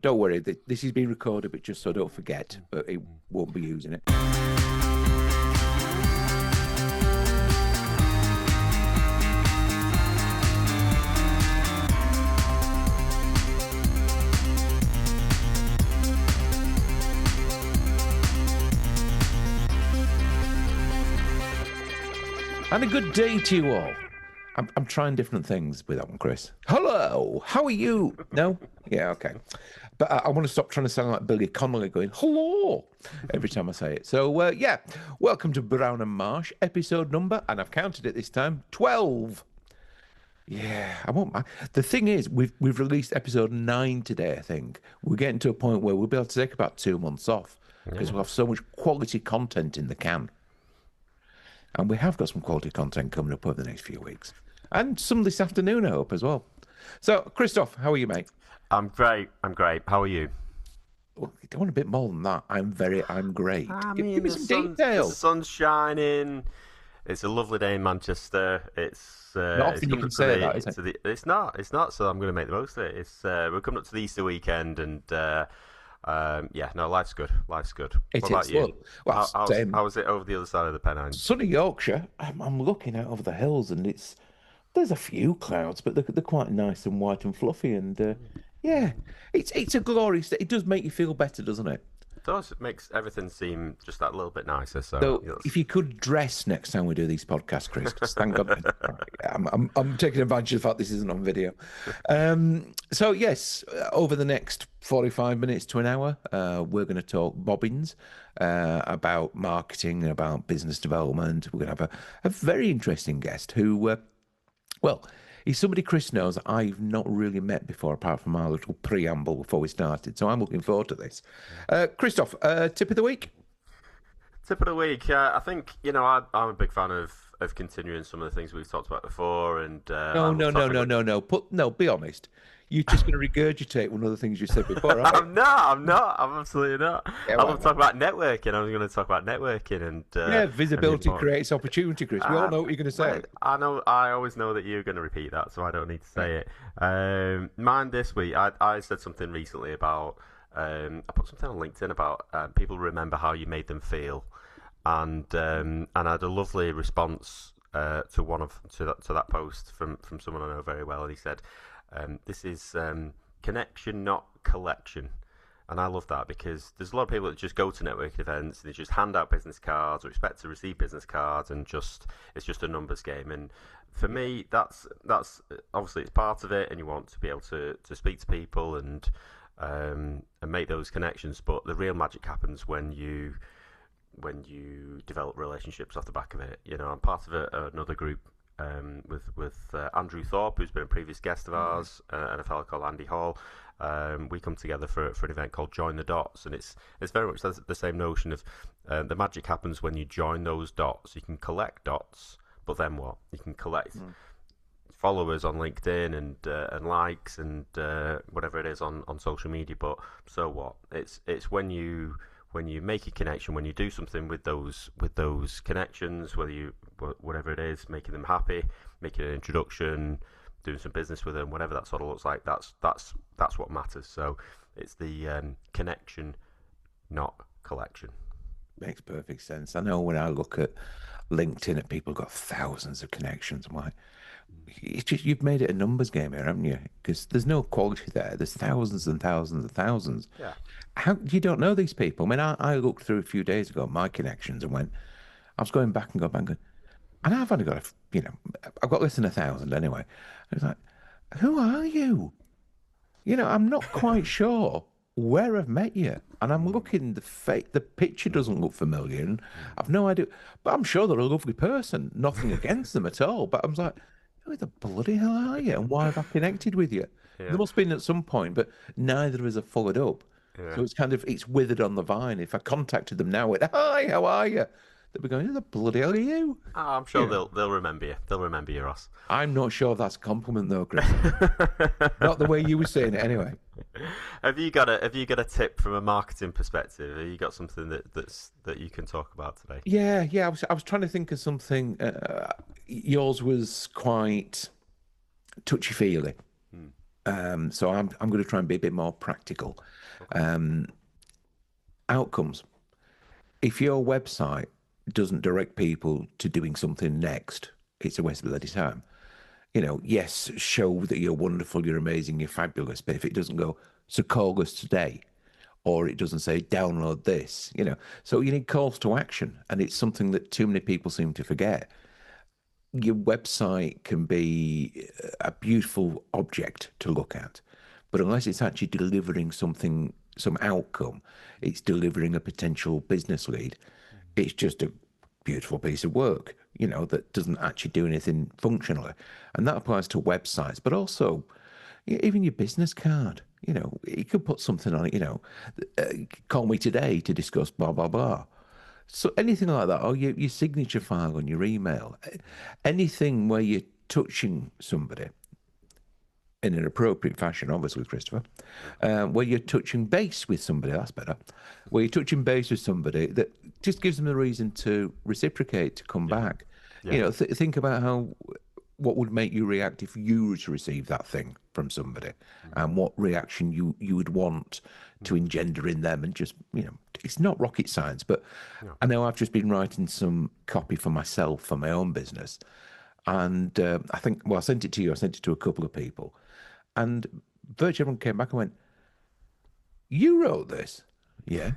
Don't worry, this is being recorded, but just so I don't forget, but it won't be using it. And a good day to you all. I'm trying different things with that one, Chris. Hello, how are you? No? Yeah, okay. But I want to stop trying to sound like Billy Connolly going, hello, every time I say it. So, yeah, welcome to Brown and Marsh, episode number, and I've counted it this time, 12. Yeah, I won't mind. The thing is, we've released episode 9 today, I think. We're getting to a point where we'll be able to take about 2 months off because we'll have so much quality content in the can. And we have got some quality content coming up over the next few weeks. And some this afternoon, I hope, as well. So, Christoph, how are you, mate? I'm great. How are you? Well, you don't want a bit more than that. I'm great. Give me some details. The sun's shining. It's a lovely day in Manchester. It's not often you can say that, is it? It's not. So I'm going to make the most of it. We're coming up to the Easter weekend, and life's good. Life's good. What about you? Well, how was it over the other side of the Pennines? Sunny Yorkshire. I'm looking out over the hills, and there's a few clouds, but they're quite nice and white and fluffy, and yeah, it's a glorious day. It does make you feel better, doesn't it? It does. It makes everything seem just that little bit nicer. So if you could dress next time we do these podcasts, Chris, thank God. I'm taking advantage of the fact this isn't on video. So yes, over the next 45 minutes to an hour, we're going to talk bobbins about marketing, about business development. We're going to have a very interesting guest who, he's somebody Chris knows I've not really met before, apart from our little preamble before we started. So I'm looking forward to this. Christoph, tip of the week? Tip of the week. I think, I'm a big fan of continuing some of the things we've talked about before. And No, be honest. You're just going to regurgitate one of the things you said before, aren't you? I'm not. I'm absolutely not. Yeah, I want to talk about networking. I was going to talk about networking and visibility creates opportunity, Chris. We all know what you're going to say. I know. I always know that you're going to repeat that, so I don't need to say it. Mine this week. I said something recently about. I put something on LinkedIn about people remember how you made them feel, and I had a lovely response to that post from someone I know very well, and he said. This is connection, not collection. And I love that because there's a lot of people that just go to networking events and they just hand out business cards or expect to receive business cards and it's just a numbers game. And for me, that's obviously it's part of it and you want to be able to speak to people and make those connections. But the real magic happens when you develop relationships off the back of it. I'm part of another group with Andrew Thorpe, who's been a previous guest of ours, and a fellow called Andy Hall. We come together for an event called Join the Dots, and it's very much the same notion of the magic happens when you join those dots. You can collect dots, but then what? You can collect followers on LinkedIn and likes and whatever it is on social media. But so what? It's when you make a connection, when you do something with those connections, whatever it is, making them happy, making an introduction, doing some business with them, whatever that sort of looks like, that's what matters. So it's the connection, not collection. Makes perfect sense. I know when I look at LinkedIn at people who've got thousands of connections, I'm like, it's just you've made it a numbers game here, haven't you? Because there's no quality there. There's thousands and thousands and thousands. Yeah. How you don't know these people? I mean, I looked through a few days ago my connections and I was going back and going, and I've only got I've got less than 1,000 anyway. I was like, who are you? I'm not quite sure where I've met you, and I'm looking the picture doesn't look familiar, and I've no idea. But I'm sure they're a lovely person. Nothing against them at all. But I'm like, who the bloody hell are you, and why have I connected with you? Yeah. There must have been at some point, but neither of us have followed up. Yeah. So it's withered on the vine. If I contacted them now with, hi, how are you? They'll be going, who the bloody hell are you? Oh, I'm sure they'll remember you. They'll remember you, Ross. I'm not sure that's a compliment though, Chris. Not the way you were saying it anyway. Have you got a tip from a marketing perspective? Have you got something that you can talk about today? Yeah. I was trying to think of something. Yours was quite touchy-feely. So I'm going to try and be a bit more practical. Okay. Outcomes. If your website doesn't direct people to doing something next, it's a waste of bloody time. Yes, show that you're wonderful, you're amazing, you're fabulous. But if it doesn't go, so call us today, or it doesn't say download this, so you need calls to action. And it's something that too many people seem to forget. Your website can be a beautiful object to look at, but unless it's actually delivering something, some outcome, it's delivering a potential business lead. It's just a beautiful piece of work, that doesn't actually do anything functionally. And that applies to websites, but also even your business card. You could put something on it, uh, call me today to discuss blah, blah, blah. So anything like that, or your signature file on your email, anything where you're touching somebody in an appropriate fashion, obviously, Christopher, where you're touching base with somebody, that's better, where you're touching base with somebody that just gives them a reason to reciprocate, to come back. Yeah. Think about what would make you react if you were to receive that thing from somebody, and what reaction you would want to engender in them. And just, it's not rocket science, but I know I've just been writing some copy for myself for my own business. And I think, well, I sent it to you, I sent it to a couple of people. And virtually everyone came back and went, "You wrote this?" Yeah.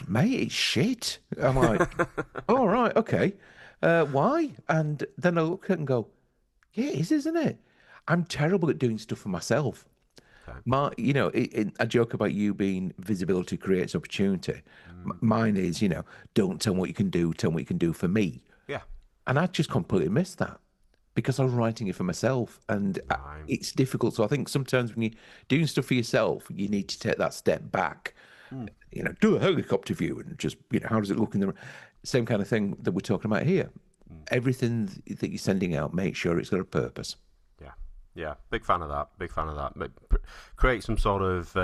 Mate, it's shit. I'm like, "All right, okay. Why?" And then I look at it and go, "Yeah, it is, isn't it? I'm terrible at doing stuff for myself." Okay. I joke about you being visibility creates opportunity. Mine is, don't tell me what you can do, tell me what you can do for me. Yeah. And I just completely missed that because I was writing it for myself, and Right. it's difficult. So I think sometimes when you're doing stuff for yourself, you need to take that step back, do a helicopter view and just, how does it look in the same kind of thing that we're talking about here. Everything that you're sending out, make sure it's got a purpose. Yeah, yeah, big fan of that. Big fan of that. But create some sort of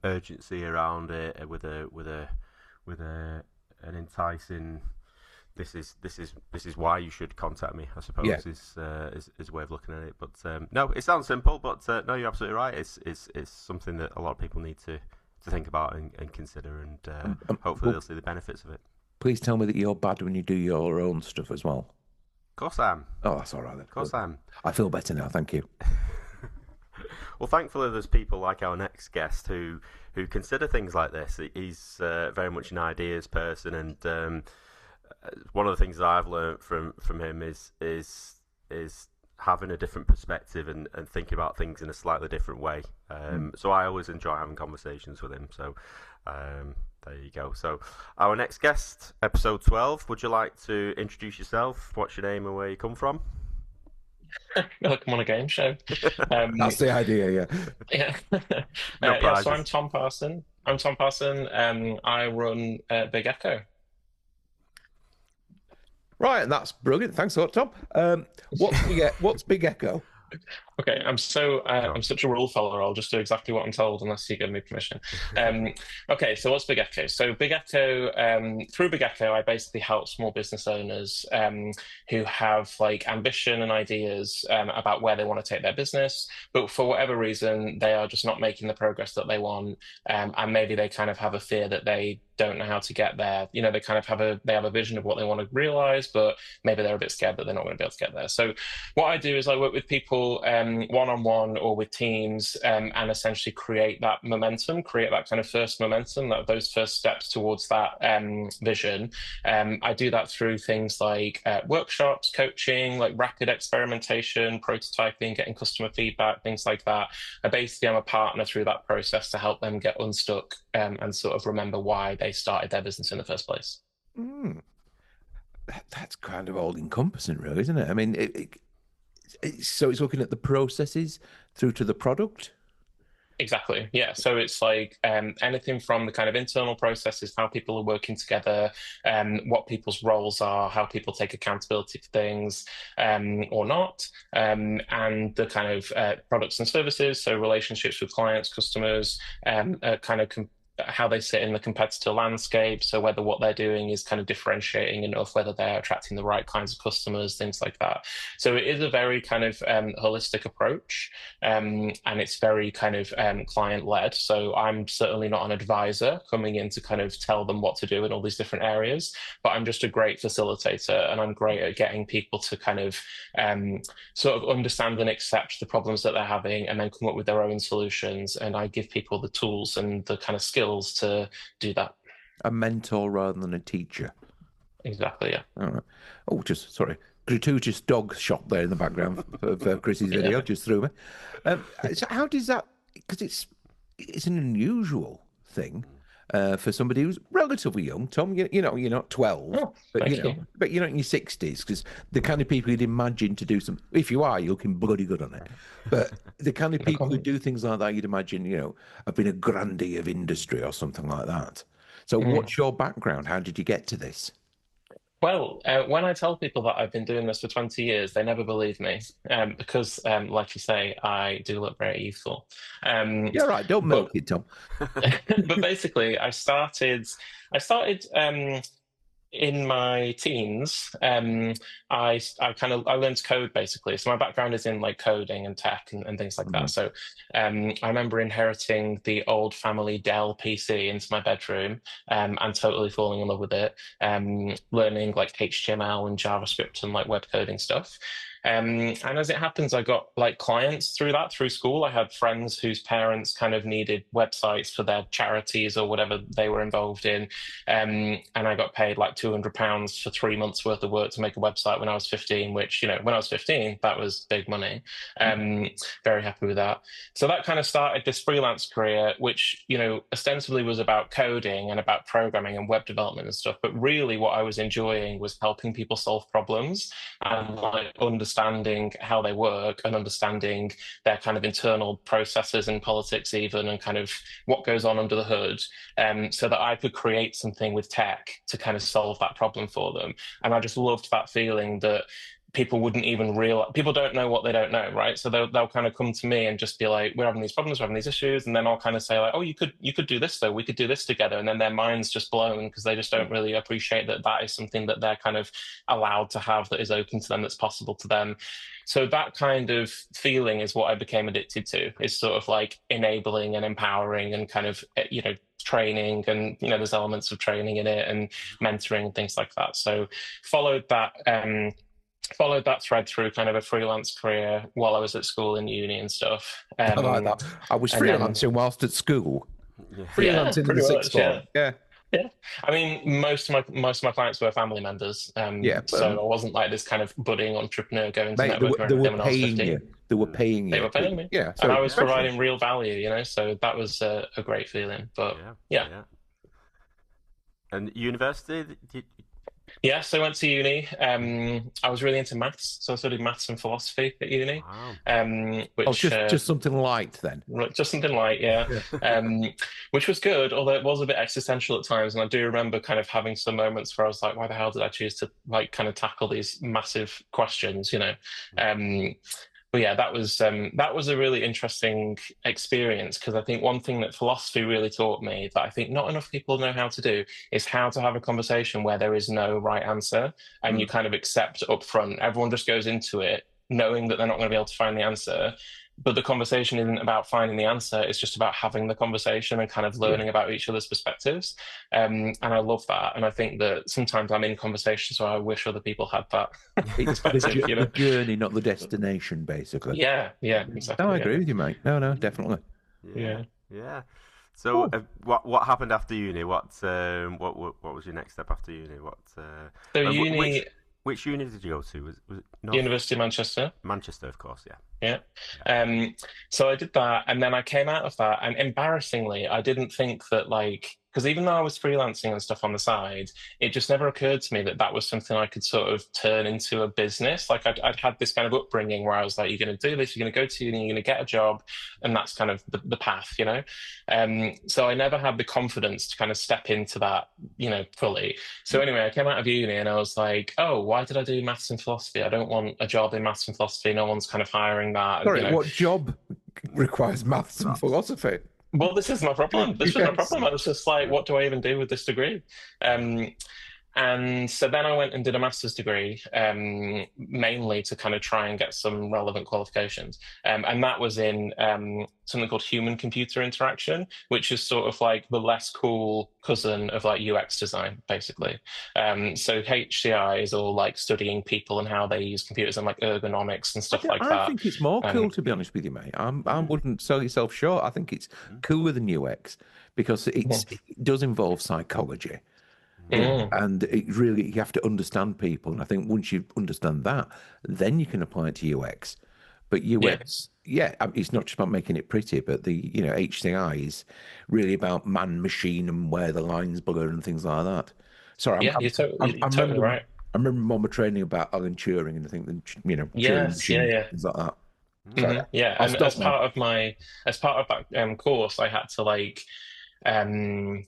urgency around it with an enticing. This is why you should contact me. I suppose Yeah. is a way of looking at it. But no, it sounds simple, but no, you're absolutely right. It's something that a lot of people need to think about and consider, and hopefully Well, they'll see the benefits of it. please tell me that you're bad when you do your own stuff as well. Of course I am. Oh, that's all right then. Of course I am. I feel better now. Thank you. Well, thankfully, there's people like our next guest who consider things like this. He's very much an ideas person, and one of the things that I've learned from him is having a different perspective and thinking about things in a slightly different way. So I always enjoy having conversations with him. So there you go. So our next guest, episode 12. Would you like to introduce yourself? What's your name and where you come from? Like I'm on a game show. That's the idea, yeah. Yeah. No Yeah, prizes. so I'm Tom Parson. I run Big Echo. Right, and that's brilliant. Thanks a lot, Tom. What's Big Echo? Okay, I'm such a rule follower. I'll just do exactly what I'm told unless you give me permission. Okay, so what's Big Echo? So Big Echo, through Big Echo, I basically help small business owners who have like ambition and ideas about where they want to take their business, but for whatever reason, they are just not making the progress that they want, and maybe they kind of have a fear that they don't know how to get there. They kind of have a vision of what they want to realize, but maybe they're a bit scared that they're not going to be able to get there. So what I do is I work with people one-on-one or with teams, and essentially create that momentum, create that kind of first momentum, those first steps towards that vision. I do that through things like workshops, coaching, like rapid experimentation, prototyping, getting customer feedback, things like that. Basically, I'm a partner through that process to help them get unstuck and sort of remember why they started their business in the first place. Mm, that's kind of all encompassing, really, isn't it? I mean, so it's looking at the processes through to the product. Exactly. Yeah. So it's like anything from the kind of internal processes, how people are working together, what people's roles are, how people take accountability for things or not, and the kind of products and services. So relationships with clients, customers, kind of how they sit in the competitor landscape. So whether what they're doing is kind of differentiating enough, whether they're attracting the right kinds of customers, things like that. So it is a very kind of holistic approach, and it's very kind of client-led. So I'm certainly not an advisor coming in to kind of tell them what to do in all these different areas, but I'm just a great facilitator, and I'm great at getting people to kind of sort of understand and accept the problems that they're having and then come up with their own solutions. And I give people the tools and the kind of skills to do that. A mentor rather than a teacher. Exactly, yeah. All right. Oh, just sorry. Gratuitous dog shot there in the background of Chris's video. Just threw me. So how does that? Because it's an unusual thing for somebody who's relatively young. Tom, you know, you're not 12, but but you're not in your 60s. Because the kind of people you'd imagine to do some. If you are, you're looking bloody good on it. But the kind of people who do things like that, you'd imagine, you know, have been a grandee of industry or something like that. So, what's your background? How did you get to this? Well, when I tell people that I've been doing this for 20 years, they never believe me because, like you say, I do look very youthful. Yeah, right. Don't milk it, Tom. But basically, I started in my teens. I learned to code basically. So my background is in like coding and tech and things like that. So I remember inheriting the old family Dell PC into my bedroom and totally falling in love with it. Learning like HTML and JavaScript and like web coding stuff. And as it happens, I got like clients through school. I had friends whose parents kind of needed websites for their charities or whatever they were involved in. And I got paid like £200 for 3 months worth of work to make a website when I was 15, which, you know, when I was 15, that was big money. Very happy with that. So that kind of started this freelance career, which, you know, ostensibly was about coding and about programming and web development and stuff. But really what I was enjoying was helping people solve problems and like understanding how they work and understanding their kind of internal processes and politics even, and kind of what goes on under the hood, so that I could create something with tech to kind of solve that problem for them. And I just loved that feeling that people wouldn't even realize. People don't know what they don't know, right? So they'll kind of come to me and just be like, we're having these problems, we're having these issues, and then I'll kind of say like, oh, you could do this though, we could do this together, and then their mind's just blown because they just don't really appreciate that is something that they're kind of allowed to have, that is open to them, that's possible to them. So that kind of feeling is what I became addicted to, is sort of like enabling and empowering and kind of, you know, training, and, you know, there's elements of training in it and mentoring and things like that. So followed that thread through kind of a freelance career while I was at school and uni and stuff. I like that. I was freelancing whilst at school. Freelancing in the sixth form. Yeah. I mean, most of my clients were family members. So I wasn't like this kind of budding entrepreneur going to network they were paying you. They were paying you. They were paying me. Yeah. So and I was providing real value, you know, so that was a great feeling. But yeah. And university? Yeah, so I went to uni. I was really into maths, so I studied maths and philosophy at uni. Wow. Which just something light then. Just something light, yeah. Which was good, although it was a bit existential at times. And I do remember kind of having some moments where I was like, why the hell did I choose to like kind of tackle these massive questions, you know? But yeah, that was a really interesting experience, because I think one thing that philosophy really taught me that I think not enough people know how to do is how to have a conversation where there is no right answer, and you kind of accept up front. Everyone just goes into it knowing that they're not going to be able to find the answer. But the conversation isn't about finding the answer. It's just about having the conversation and kind of learning about each other's perspectives. And I love that. And I think that sometimes I'm in conversations where I wish other people had that perspective. You know? The journey, not the destination, basically. Yeah, exactly. No, I agree with you, mate. No, definitely. Yeah. So, what happened after uni? What was your next step after uni? Which uni did you go to? Was it University of Manchester? Manchester, of course, yeah. So I did that, and then I came out of that, and embarrassingly, I didn't think that, like, because even though I was freelancing and stuff on the side, it just never occurred to me that was something I could sort of turn into a business. Like I'd had this kind of upbringing where I was like, you're going to do this, you're going to go to uni, you're going to get a job, and that's kind of the path, you know? So I never had the confidence to kind of step into that, you know, fully. So anyway, I came out of uni and I was like, oh, why did I do maths and philosophy? I don't want a job in maths and philosophy. No one's kind of hiring that. Sorry, you know. what job requires maths and philosophy? Well, this is my problem. This was my Yes. problem. I was just like, what do I even do with this degree? Um, And so then I went and did a master's degree, mainly to kind of try and get some relevant qualifications. And that was in something called human computer interaction, which is sort of like the less cool cousin of like UX design, basically. So HCI is all like studying people and how they use computers and like ergonomics and stuff like I that. think it's more Um, cool, to be honest with you, mate. I wouldn't sell yourself short. I think it's cooler than UX because it does involve psychology, mm, and it really, you have to understand people. And I think once you understand that, then you can apply it to UX. But yeah. UX, yeah, it's not just about making it pretty, but HCI is really about man machine and where the lines blur and things like that. Sorry, Yeah, you're I totally remember right. I remember Mama training about Alan Turing, and I think Turing Yes, yeah, machines yeah. things like that. Sorry, Yeah, I'll and stop now. as part of that course, I had to um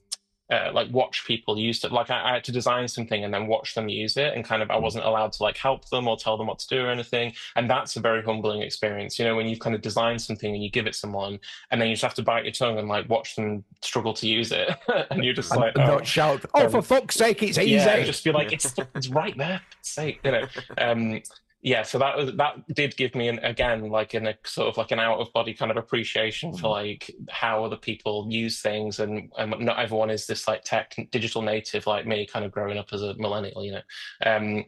like watch people use it. Like I had to design something and then watch them use it, and kind of I wasn't allowed to like help them or tell them what to do or anything. And that's a very humbling experience, when you've kind of designed something and you give it someone, and then you just have to bite your tongue and like watch them struggle to use it, and you're just And like, not shout, "Oh, for um, fuck's sake, it's yeah, and easy!" just be like, it's right there, for God's sake. Yeah, so that did give me again like in a sort of like an out of body kind of appreciation for like how other people use things, and not everyone is this like tech digital native like me, kind of growing up as a millennial. Um,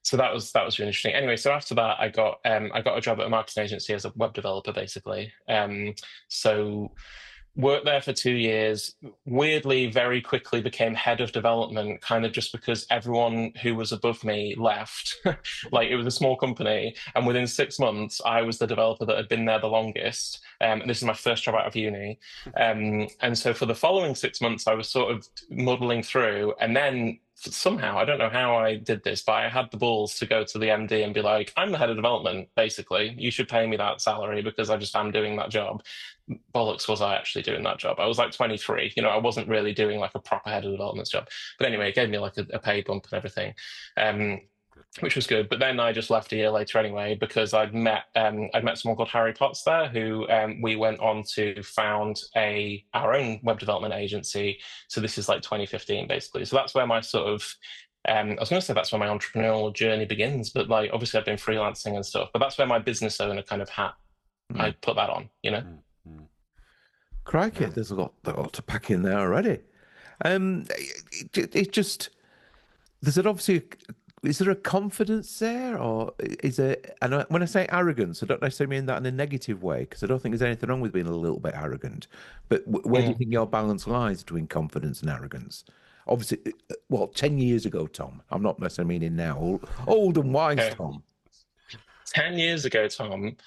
so that was really interesting. Anyway, so after that, I got a job at a marketing agency as a web developer, basically. So worked there for 2 years. Weirdly, very quickly became head of development, kind of just because everyone who was above me left. Like it was a small company, and within 6 months, I was the developer that had been there the longest. This is my first job out of uni, and so for the following 6 months, I was sort of muddling through, and then somehow, I don't know how I did this, but I had the balls to go to the MD and be like, I'm the head of development, basically. You should pay me that salary because I just am doing that job. Bollocks, was I actually doing that job? I was like 23. I wasn't really doing like a proper head of development job. But anyway, it gave me like a pay bump and everything. Which was good. But then I just left a year later anyway because I'd met someone called Harry Potts there, who we went on to found our own web development agency. So this is like 2015 basically. So that's where my sort of I was going to say that's where my entrepreneurial journey begins, but like obviously I've been freelancing and stuff. But that's where my business owner kind of hat I put that on. Crikey, there's a lot to pack in there already. It just there's an obviously. Is there a confidence there, or is there? And when I say arrogance, I don't necessarily mean that in a negative way, because I don't think there's anything wrong with being a little bit arrogant. But where do you Mm. think your balance lies between confidence and arrogance? Obviously, well, 10 years ago, Tom. I'm not necessarily meaning now. Old and wise, Okay. Tom. 10 years ago, Tom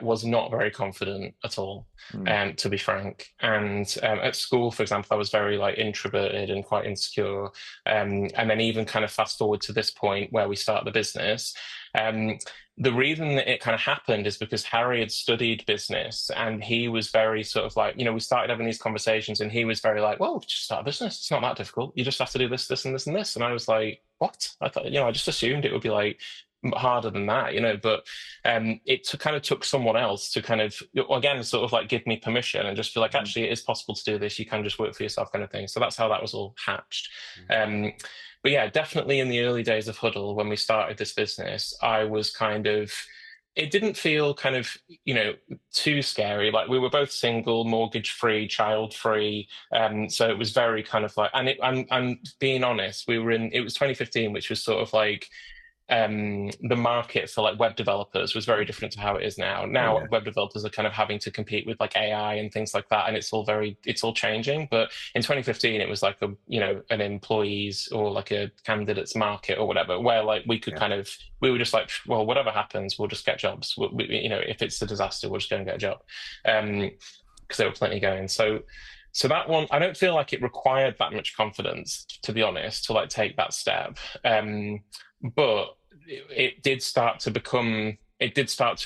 was not very confident at all, Mm. to be frank. And at school, for example, I was very like introverted and quite insecure. And then even kind of fast forward to this point where we start the business. The reason that it kind of happened is because Harry had studied business, and he was very sort of like, we started having these conversations, and he was very like, well, just start a business. It's not that difficult. You just have to do this, this, and this, and this. And I was like, what? I thought, I just assumed it would be like harder than that, but kind of took someone else to kind of, again, sort of like give me permission and just feel like, actually, it is possible to do this. You can just work for yourself, kind of thing. So that's how that was all hatched. But yeah, definitely in the early days of Huddle, when we started this business, I was kind of, it didn't feel kind of, too scary. Like we were both single, mortgage free, child free. So it was very kind of like, and I'm being honest, it was 2015, which was sort of like, the market for like web developers was very different to how it is now. Now Yeah. web developers are kind of having to compete with like AI and things like that, and it's all changing. But in 2015, it was like an employees or like a candidates market or whatever, where like we were just like, well, whatever happens, we'll just get jobs. If it's a disaster, we'll just go and get a job, because there were plenty going. So that one, I don't feel like it required that much confidence, to be honest, to like take that step. But it did start to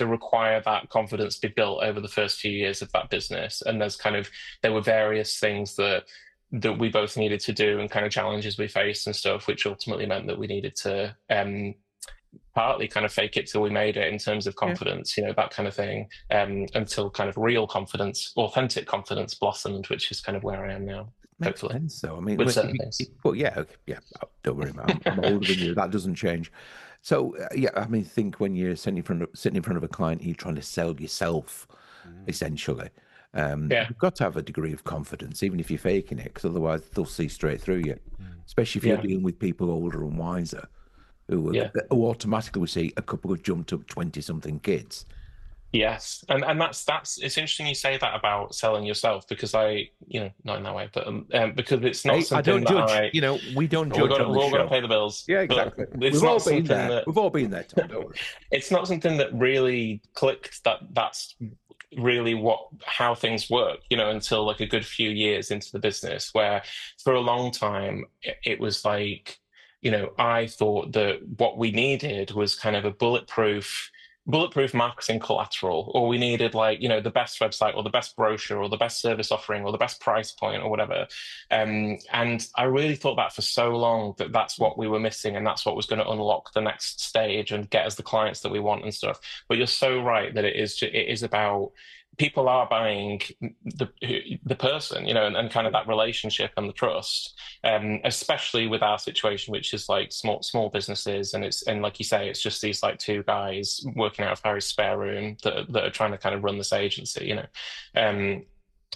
require that confidence to be built over the first few years of that business. And there were various things that we both needed to do, and kind of challenges we faced and stuff, which ultimately meant that we needed to partly kind of fake it till we made it in terms of confidence, that kind of thing, until kind of real confidence, authentic confidence blossomed, which is kind of where I am now. Makes Hopefully, sense, though. I mean, with certain things. but yeah, don't worry, I'm older than you. That doesn't change. So I mean, think when you're sitting in front of a client, you're trying to sell yourself, essentially. You've got to have a degree of confidence, even if you're faking it, because otherwise they'll see straight through you. Especially if you're dealing with people older and wiser, who automatically will see a couple of jumped up 20-something kids. Yes, and that's it's interesting you say that about selling yourself, because I, not in that way, but because it's not something I don't judge. We don't judge. We've all got to pay the bills. Yeah, exactly. We've all been there. We've all been there, Tom. Don't worry. It's not something that really clicked. That's really how things work, until like a good few years into the business, where for a long time it was like, I thought that what we needed was kind of a bulletproof marketing collateral, or we needed the best website or the best brochure or the best service offering or the best price point or whatever. And I really thought that for so long that that's what we were missing, and that's what was going to unlock the next stage and get us the clients that we want and stuff. But you're so right that it is about people are buying the person, and kind of that relationship and the trust, especially with our situation, which is like small businesses, and like you say, it's just these like two guys working out of Harry's spare room that are trying to kind of run this agency, and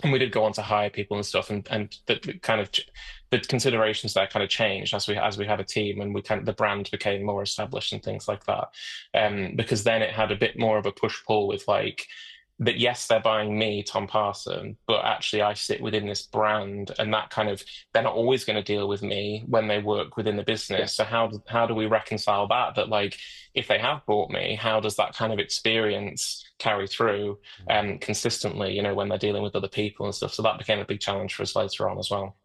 we did go on to hire people and stuff, and the considerations there kind of changed as we had a team, and the brand became more established and things like that, because then it had a bit more of a push-pull with like that. Yes, they're buying me, Tom Parson, but actually I sit within this brand, and that kind of, they're not always going to deal with me when they work within the business. So how do we reconcile that like, if they have bought me, how does that kind of experience carry through consistently, when they're dealing with other people and stuff? So that became a big challenge for us later on as well.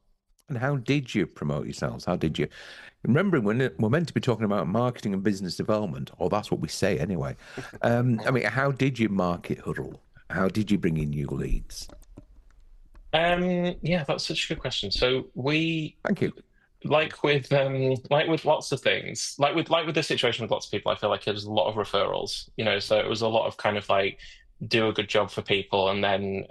And how did you promote yourselves? How did you, remembering we're meant to be talking about marketing and business development, or that's what we say anyway. I mean, how did you market Huddle? How did you bring in new leads? Yeah, that's such a good question. So thank you. Like with lots of things, like with this situation with lots of people, I feel like it was a lot of referrals, so it was a lot of kind of like, do a good job for people, and then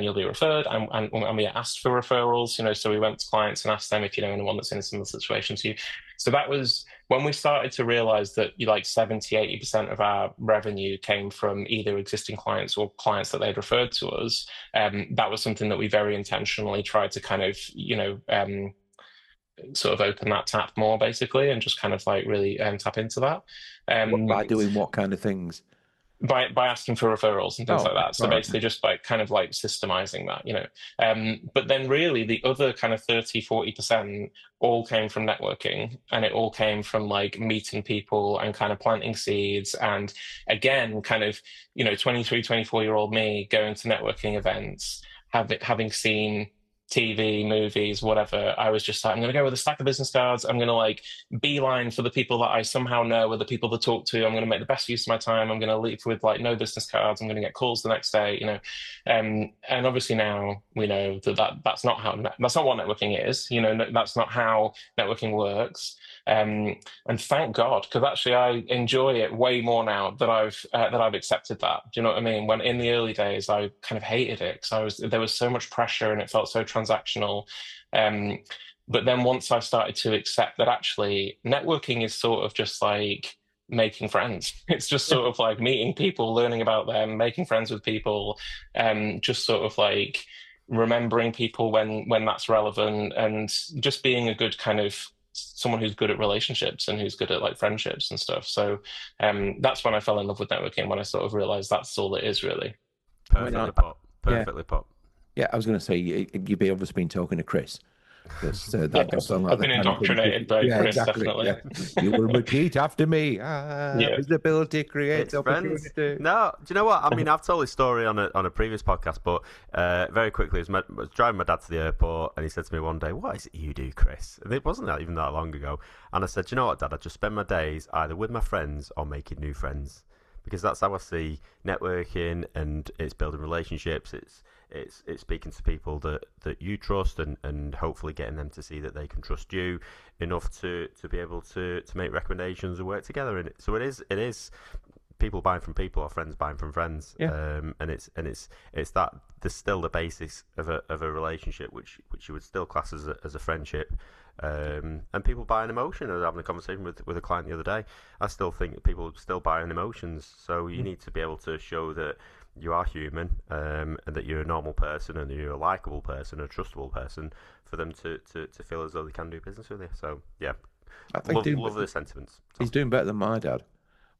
you'll be referred, and we asked for referrals, so we went to clients and asked them if you know anyone that's in a similar situation to you. So that was when we started to realize that 70-80% of our revenue came from either existing clients or clients that they'd referred to us. That was something that we very intentionally tried to kind of sort of open that tap more, basically, and just kind of like really tap into that. By doing what kind of things? By asking for referrals and things like that. So basically just by kind of like systemizing that, but then really the other kind of 30-40% all came from networking, and it all came from like meeting people and kind of planting seeds. And again, kind of, 23, 24-year-old me going to networking events, having seen TV, movies, whatever, I was just like, I'm going to go with a stack of business cards. I'm going to like beeline for the people that I somehow know are the people to talk to. I'm going to make the best use of my time. I'm going to leave with like no business cards. I'm going to get calls the next day, and obviously now we know that's not what networking is. That's not how networking works. And thank God, because actually I enjoy it way more now that I've accepted that. Do you know what I mean? When in the early days I kind of hated it because there was so much pressure and it felt so transactional. But then once I started to accept that actually networking is sort of just like making friends. It's just sort of like meeting people, learning about them, making friends with people, just sort of like remembering people when that's relevant, and just being a good kind of someone who's good at relationships and who's good at like friendships and stuff. So that's when I fell in love with networking, when I sort of realized that's all it is, really. Perfectly pop. Yeah, I was going to say you've obviously been talking to Chris. I've been indoctrinated by Chris, exactly. Definitely. Yeah. You will repeat after me. Visibility creates opportunity. No, do you know what? I mean, I've told this story on a previous podcast, but very quickly, I was driving my dad to the airport, and he said to me one day, "What is it you do, Chris?" And it wasn't even that long ago. And I said, "Do you know what, Dad? I just spend my days either with my friends or making new friends, because that's how I see networking, and it's building relationships. it's speaking to people that you trust, and hopefully getting them to see that they can trust you enough to be able to make recommendations and work together. And so it is people buying from people, or friends buying from friends. And it's that there's still the basis of a relationship, which you would still class as a friendship. And people buy an emotion. I was having a conversation with a client the other day. I still think that people still buy an emotions. So you need to be able to show that you are human, and that you're a normal person, and that you're a likable person, a trustable person, for them to feel as though they can do business with you. So yeah, I think love the sentiments. He's doing better than my dad.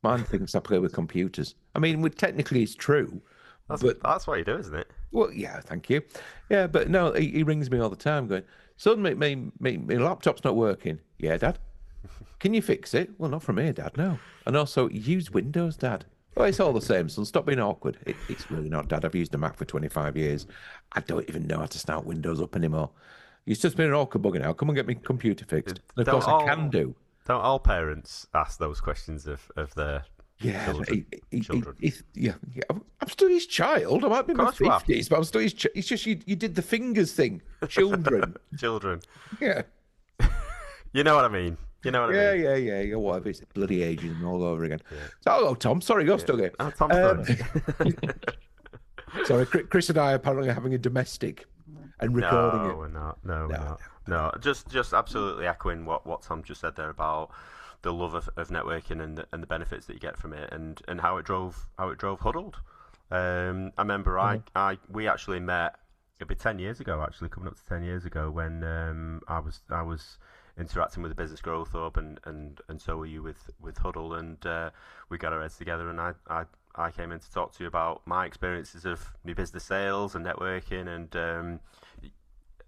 Mine thinks I play with computers. I mean, technically it's true. That's what you do, isn't it? Well, yeah, thank you. Yeah, but no, he rings me all the time going, son, my laptop's not working. Yeah, Dad. Can you fix it? Well, not from here, Dad, no. And also, use Windows, Dad. Oh, it's all the same, son. Stop being awkward. It's really not, Dad. I've used a Mac for 25 years. I don't even know how to start Windows up anymore. It's just been an awkward bugger now. Come and get me computer fixed. And of course, I can do. Don't all parents ask those questions of their children? Yeah. I'm still his child. I might be in my 50s, but I'm still his child. It's just you did the fingers thing. Children. Children. Yeah. You know what I mean. You know what I mean? Yeah. Whatever. It's bloody ageism all over again. Yeah. So, hello, Tom. Sorry, you're still here. Oh, Tom's Sorry, Chris and I are apparently having a domestic and recording it. No, we're not. No, just absolutely echoing what Tom just said there about the love of networking and the benefits that you get from it, and how it drove Huddled. I remember we actually met. It'd be 10 years ago, actually, coming up to 10 years ago, when I was interacting with the Business Growth Hub, and so were you with Huddle, and we got our heads together, and I came in to talk to you about my experiences of new business sales and networking, and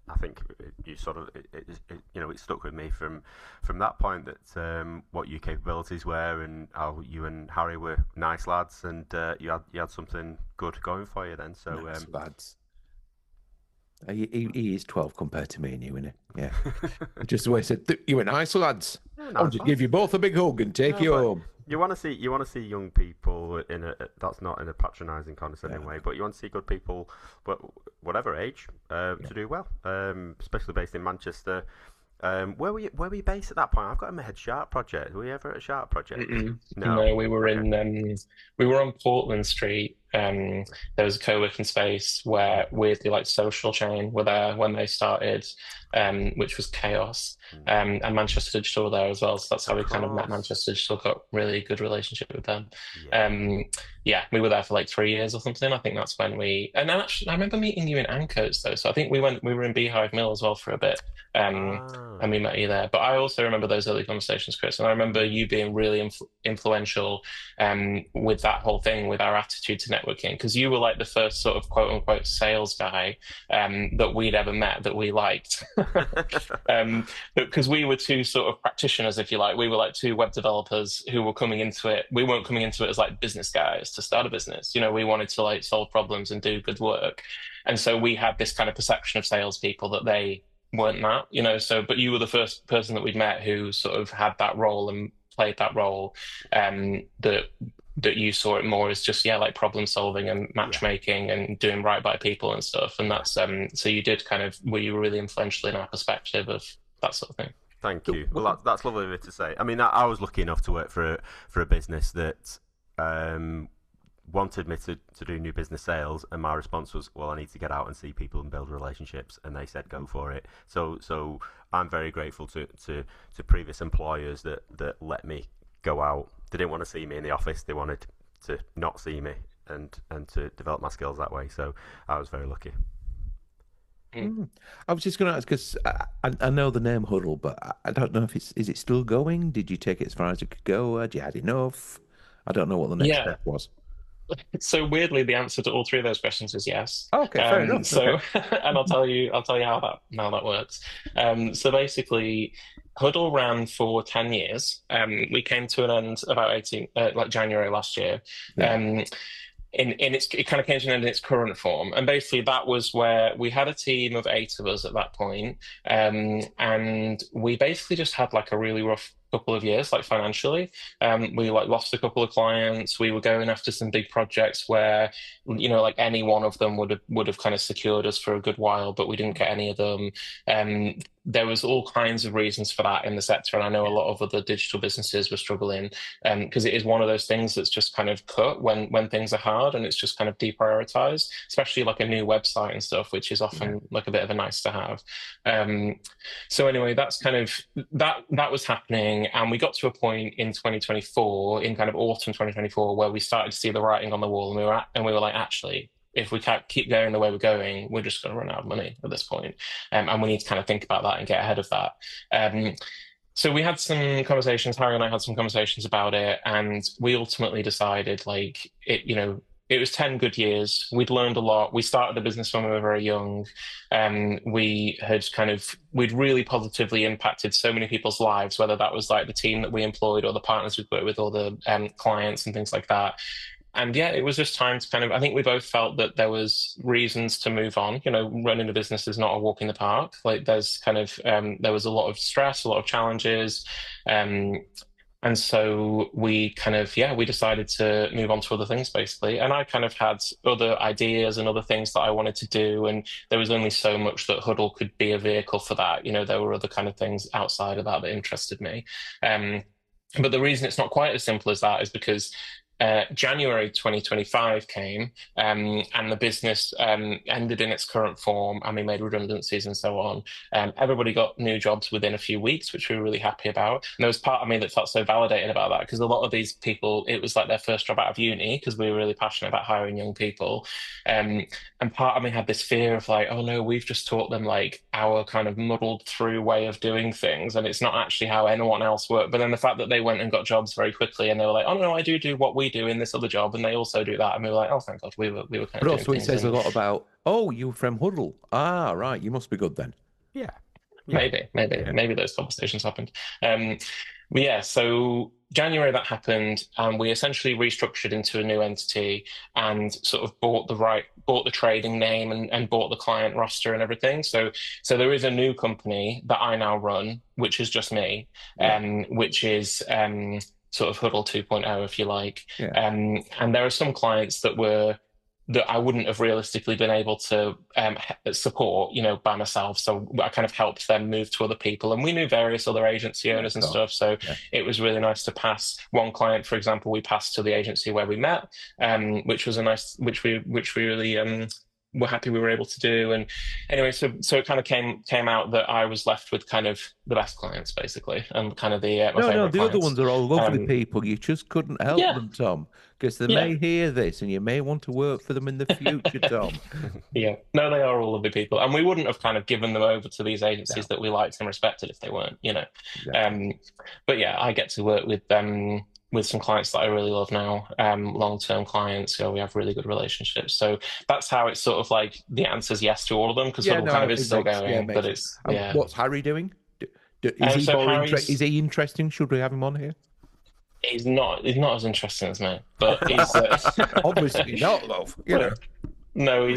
I think you sort of it stuck with me from that point, that what your capabilities were, and how you and Harry were nice lads, and you had something good going for you then. So nice lads. He is 12 compared to me and you, isn't he? Yeah. Just the way I said, you were nice lads. I'll just give you both a big hug and take you home. You want to see young people that's not in a patronising, condescending way, but you want to see good people, but whatever age, to do well. Especially based in Manchester. Where were you based at that point? I've got in my head Sharp Project. Were you ever at a Sharp Project? No, we were we were on Portland Street. There was a co-working space where weirdly like Social Chain were there when they started, which was chaos. And Manchester Digital were there as well. So that's how we kind of met Manchester Digital, got really good relationship with them. We were there for like 3 years or something. I think that's when and then actually I remember meeting you in Anchors though. So I think we were in Beehive Mill as well for a bit. And we met you there. But I also remember those early conversations, Chris, and I remember you being really influential with that whole thing, with our attitude to networking, because you were like the first sort of quote unquote sales guy that we'd ever met that we liked. Because we were two sort of practitioners, if you like. We were like two web developers who were coming into it. We weren't coming into it as like business guys to start a business. We wanted to like solve problems and do good work. And so we had this kind of perception of salespeople that they weren't that, but you were the first person that we'd met who sort of had that role and played that role, that you saw it more as just like problem solving and matchmaking and doing right by people and stuff. And that's so you did were you really influential in our perspective of that sort of thing. Thank you. Well, that's lovely of you to say. I mean, I was lucky enough to work for a business that wanted me to do new business sales, and my response was, well, I need to get out and see people and build relationships, and they said go for it. So I'm very grateful to previous employers that let me go out. They didn't want to see me in the office, they wanted to not see me and to develop my skills that way. So I was very lucky. I was just going to ask, because I know the name Huddle, but I don't know if is it still going? Did you take it as far as it could go? Had you had enough? I don't know what the next step was. So weirdly, the answer to all three of those questions is yes. Okay, fair enough. So, and I'll tell you how that works. So basically, Huddle ran for 10 years. We came to an end about January last year. Yeah. It kind of came to an end in its current form, and basically that was where we had a team of 8 of us at that point, and we basically just had like a really rough couple of years, like financially. We like lost a couple of clients. We were going after some big projects where, like any one of them would have kind of secured us for a good while, but we didn't get any of them. There was all kinds of reasons for that in the sector, and I know a lot of other digital businesses were struggling because it is one of those things that's just kind of cut when things are hard, and it's just kind of deprioritized, especially like a new website and stuff, which is often like a bit of a nice to have. So anyway, that's kind of that was happening, and we got to a point in 2024, in kind of autumn 2024, where we started to see the writing on the wall, and we were like, actually, if we can't keep going the way we're going, we're just going to run out of money at this point. And we need to kind of think about that and get ahead of that. So we had some conversations, Harry and I had some conversations about it, and we ultimately decided it was 10 good years. We'd learned a lot. We started the business when we were very young. We'd really positively impacted so many people's lives, whether that was like the team that we employed or the partners we'd worked with or the clients and things like that. And yeah, it was just time to I think we both felt that there was reasons to move on. Running a business is not a walk in the park. Like there was a lot of stress, a lot of challenges. And so we decided to move on to other things basically. And I kind of had other ideas and other things that I wanted to do. And there was only so much that Huddle could be a vehicle for that. There were other kind of things outside of that interested me. But the reason it's not quite as simple as that is because January 2025 came and the business ended in its current form, and we made redundancies and so on. Everybody got new jobs within a few weeks, which we were really happy about. And there was part of me that felt so validated about that, because a lot of these people, it was like their first job out of uni, because we were really passionate about hiring young people. And part of me had this fear of like, oh no, we've just taught them like our kind of muddled through way of doing things, and it's not actually how anyone else worked. But then the fact that they went and got jobs very quickly, and they were like, oh no, I do what we do in this other job, and they also do that, and we were like, oh thank God, we were kind of. But also, it says a lot about, oh, you're from Huddle. Ah, right, you must be good then. Yeah. Maybe those conversations happened. But yeah, so January that happened, and we essentially restructured into a new entity and sort of bought the trading name and bought the client roster and everything. So there is a new company that I now run, which is just me, which is sort of Huddle 2.0, if you like. And there are some clients that I wouldn't have realistically been able to support, by myself. So I kind of helped them move to other people, and we knew various other agency owners and stuff. So it was really nice to pass one client, for example, we passed to the agency where we met, which was which we really were happy we were able to do. And anyway, so it kind of came out that I was left with kind of the best clients basically, and kind of the my favorite the clients. other ones are all lovely people. You just couldn't help them, Tom, because they may hear this and you may want to work for them in the future, Tom. No, they are all lovely people, and we wouldn't have kind of given them over to these agencies that we liked and respected if they weren't, But yeah, I get to work with some clients that I really love now, long-term clients. We have really good relationships. So that's how it's sort of like the answer is yes to all of them, because Huddle kind of is still going, but it's, What's Harry doing? Is he interesting? Should we have him on here? He's not as interesting as me, but he's... Obviously not, love, No,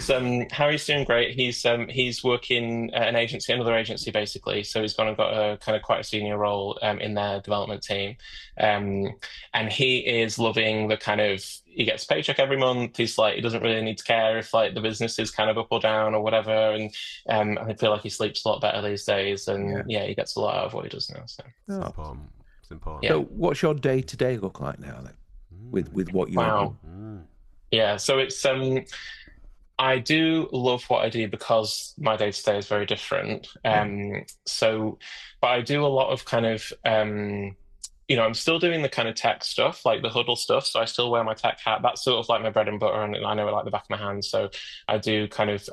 Harry's doing great. He's working at another agency basically. So he's gone and got a kind of quite a senior role in their development team, and he is loving the kind of, he gets a paycheck every month. He's like, he doesn't really need to care if like the business is kind of up or down or whatever, and I feel like he sleeps a lot better these days, and he gets a lot out of what he does now. So it's important. So what's your day-to-day look like now then, with what you're doing? Yeah, so it's I do love what I do because my day-to-day is very different. But I do a lot of kind of, I'm still doing the kind of tech stuff, like the Huddle stuff. So I still wear my tech hat. That's sort of like my bread and butter, and I know it like the back of my hand. So I do kind of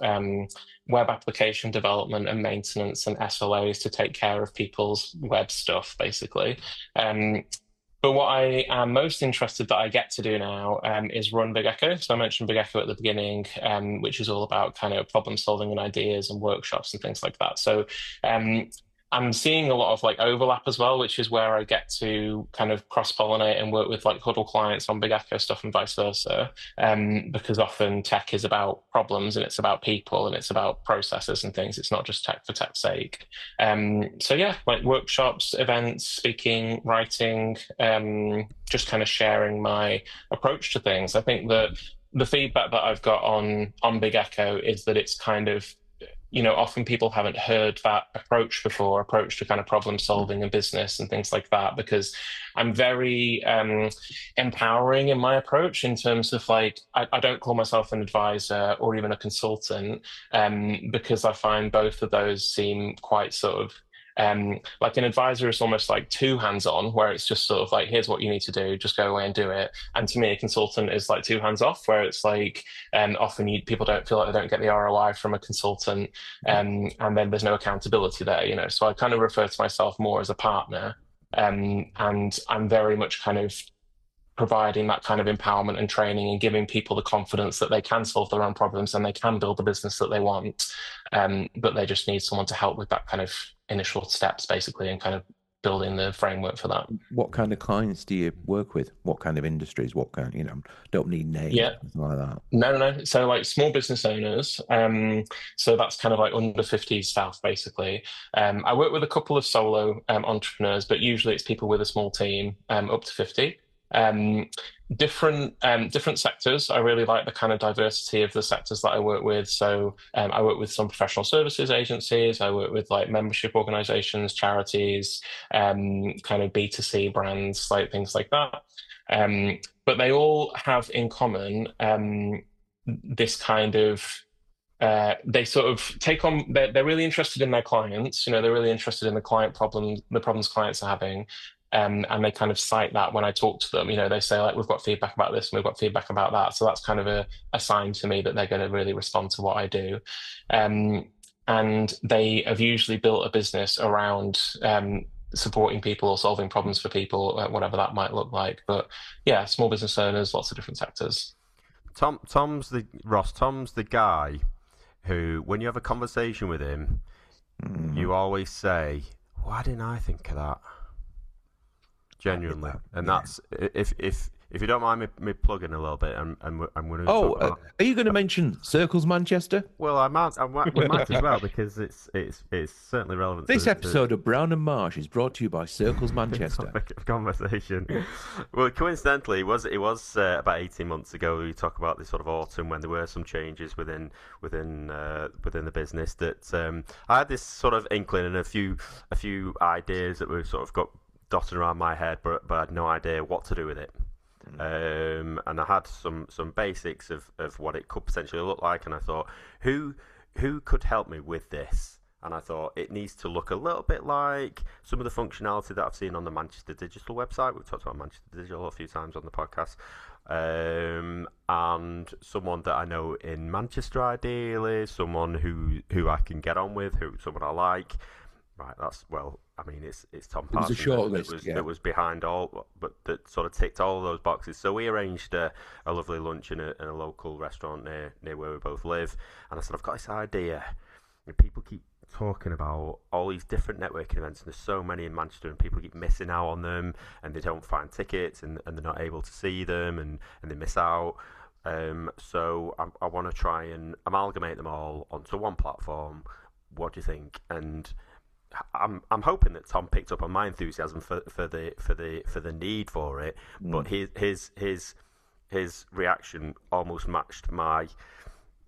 web application development and maintenance and SLAs to take care of people's web stuff, basically. But what I am most interested that I get to do now is run Big Echo. So I mentioned Big Echo at the beginning, which is all about kind of problem solving and ideas and workshops and things like that. So I'm seeing a lot of like overlap as well, which is where I get to kind of cross-pollinate and work with like Huddle clients on Big Echo stuff and vice versa. Because often tech is about problems and it's about people and it's about processes and things. It's not just tech for tech's sake. So yeah, like workshops, events, speaking, writing, just kind of sharing my approach to things. I think that the feedback that I've got on Big Echo is that it's kind of, often people haven't heard that approach to kind of problem solving and business and things like that, because I'm very empowering in my approach in terms of like, I don't call myself an advisor or even a consultant, because I find both of those seem quite sort of like an advisor is almost like too hands-on, where it's just sort of like, here's what you need to do, just go away and do it. And to me, a consultant is like too hands-off, where it's like often people don't feel like they don't get the ROI from a consultant, and then there's no accountability there. So I kind of refer to myself more as a partner, and I'm very much kind of providing that kind of empowerment and training and giving people the confidence that they can solve their own problems and they can build the business that they want. But they just need someone to help with that kind of initial steps, basically, and kind of building the framework for that. What kind of clients do you work with? What kind of industries? What kind, don't need names, something like that. No. So like small business owners. So that's kind of like under 50 staff, basically. I work with a couple of solo entrepreneurs, but usually it's people with a small team, up to 50. Different sectors. I really like the kind of diversity of the sectors that I work with. So I work with some professional services agencies. I work with like membership organizations, charities, kind of B2C brands, like things like that. But they all have in common this kind of they sort of take on, they're really interested in their clients. They're really interested in the problems clients are having. And they kind of cite that when I talk to them. They say, like, we've got feedback about this and we've got feedback about that. So that's kind of a sign to me that they're going to really respond to what I do. And they have usually built a business around supporting people or solving problems for people, whatever that might look like. But yeah, small business owners, lots of different sectors. Tom's the guy who, when you have a conversation with him, you always say, why didn't I think of that? Genuinely, and that's if you don't mind me plugging a little bit, I'm going to. Oh, are you going to mention Circles Manchester? Well, we might as well, because it's certainly relevant. This episode of Brown and Marsh is brought to you by Circles Manchester. Conversation. Well, coincidentally, it was about 18 months ago. We talk about this sort of autumn when there were some changes within the business. That I had this sort of inkling and a few ideas that were sort of got dotted around my head, but I had no idea what to do with it. And I had some basics of what it could potentially look like, and I thought, who could help me with this? And I thought it needs to look a little bit like some of the functionality that I've seen on the Manchester Digital website. We've talked about Manchester Digital a few times on the podcast. And someone that I know in Manchester, ideally, someone who I can get on with, someone I like. Right, it's Tom Parson. It was a short list, that was behind all, but that sort of ticked all of those boxes. So we arranged a lovely lunch in a local restaurant near where we both live. And I said, I've got this idea. And people keep talking about all these different networking events, and there's so many in Manchester, and people keep missing out on them, and they don't find tickets, and they're not able to see them, and they miss out. So I want to try and amalgamate them all onto one platform. What do you think? And I'm hoping that Tom picked up on my enthusiasm for the need for it, but his reaction almost matched my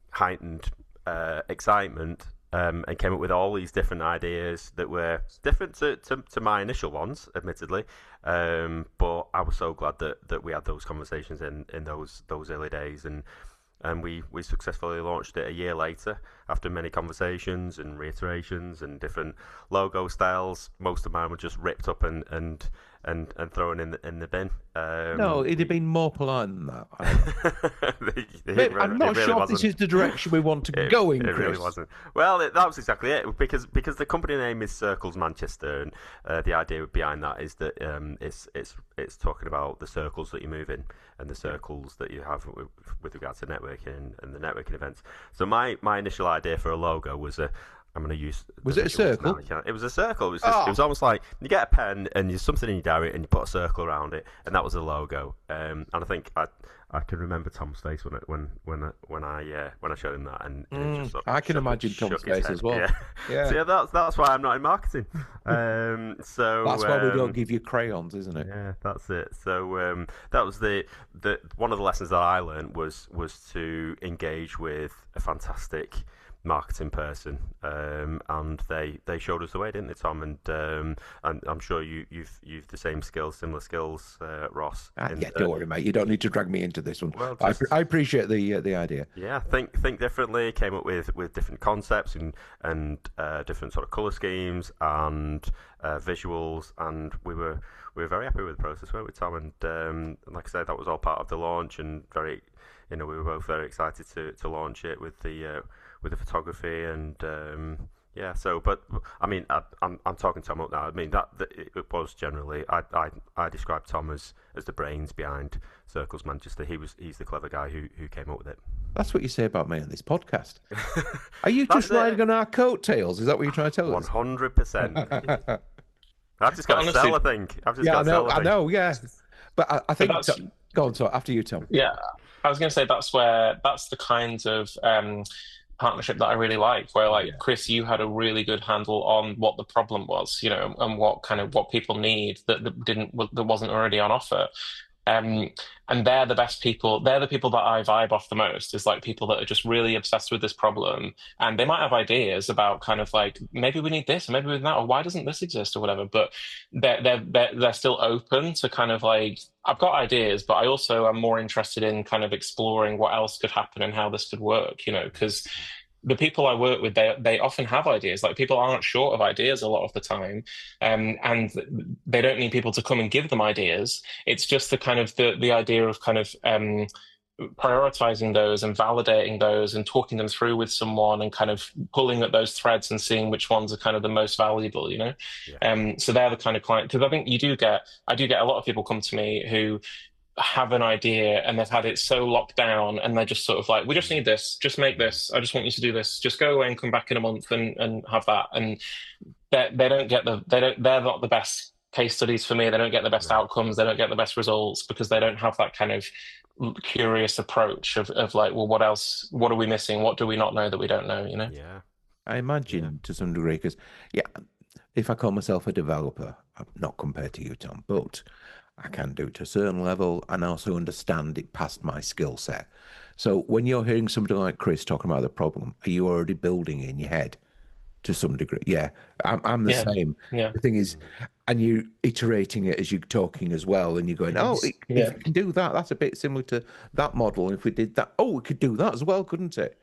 heightened excitement, and came up with all these different ideas that were different to my initial ones, admittedly. But I was so glad that we had those conversations in those early days, and we successfully launched it a year later after many conversations and reiterations and different logo styles. Most of mine were just ripped up and thrown in the bin. No, it'd have been more polite than that. I'm not really sure if this is the direction we want to go in, Chris. It really wasn't. Well, that was exactly it, because the company name is Circles Manchester, and the idea behind that is that it's talking about the circles that you move in and the circles that you have with regard to networking and the networking events. So my initial idea for a logo was I'm going to use. Was it a circle? It was a circle. It was just, it was almost like you get a pen and there's something in your diary and you put a circle around it, and that was the logo. And I think I can remember Tom's face when I showed him that, and it just sort of I can imagine Tom's face as well. Yeah. So that's why I'm not in marketing. So that's why we don't give you crayons, isn't it? Yeah, that's it. So that was the one of the lessons that I learned was to engage with a fantastic marketing person, and they showed us the way, didn't they, Tom? And I'm sure you've the same skills, similar skills, Ross. Yeah, don't worry, mate. You don't need to drag me into this one. Well, I appreciate the idea. Yeah, think differently. Came up with different concepts and different sort of color schemes and visuals, and we were very happy with the process, weren't we, Tom? And like I said, that was all part of the launch, and very, we were both very excited to launch it with the photography and So, but I mean, I'm talking Tom up now. I mean that it was generally I described Tom as the brains behind Circles Manchester. He's the clever guy who came up with it. That's what you say about me on this podcast. Are you just riding on our coattails? Is that what you're trying to tell us? 100%. I've just got to sell a thing. I know. Yeah, but I think. Go on, so after you, Tom. Yeah, I was going to say that's the kind of partnership that I really like, where Chris, you had a really good handle on what the problem was, and what people need that wasn't already on offer. And they're the best people. They're the people that I vibe off the most. Is like people that are just really obsessed with this problem, and they might have ideas about kind of like maybe we need this, or maybe we need that, or why doesn't this exist, or whatever. But they're still open to kind of like, I've got ideas, but I also am more interested in kind of exploring what else could happen and how this could work. Because the people I work with, they often have ideas. Like, people aren't short of ideas a lot of the time, and they don't need people to come and give them ideas. It's just the kind of the idea of kind of prioritizing those and validating those and talking them through with someone and kind of pulling at those threads and seeing which ones are kind of the most valuable. So they're the kind of client, because I think I do get a lot of people come to me who have an idea and they've had it so locked down, and they're just sort of like, we just need this, just make this, I just want you to do this, just go away and come back in a month and have that. And they're not the best case studies for me. They don't get the best outcomes, they don't get the best results, because they don't have that kind of curious approach of like, well, what else, what are we missing, what do we not know that we don't know? Yeah, I imagine to some degree, because if I call myself a developer, I'm not compared to you, Tom, but I can do it to a certain level and also understand it past my skill set. So when you're hearing somebody like Chris talking about the problem, are you already building in your head to some degree? Yeah, I'm the same. Yeah. The thing is, and you iterating it as you're talking as well, and you're going, if we can do that, that's a bit similar to that model. And if we did that, we could do that as well, couldn't it?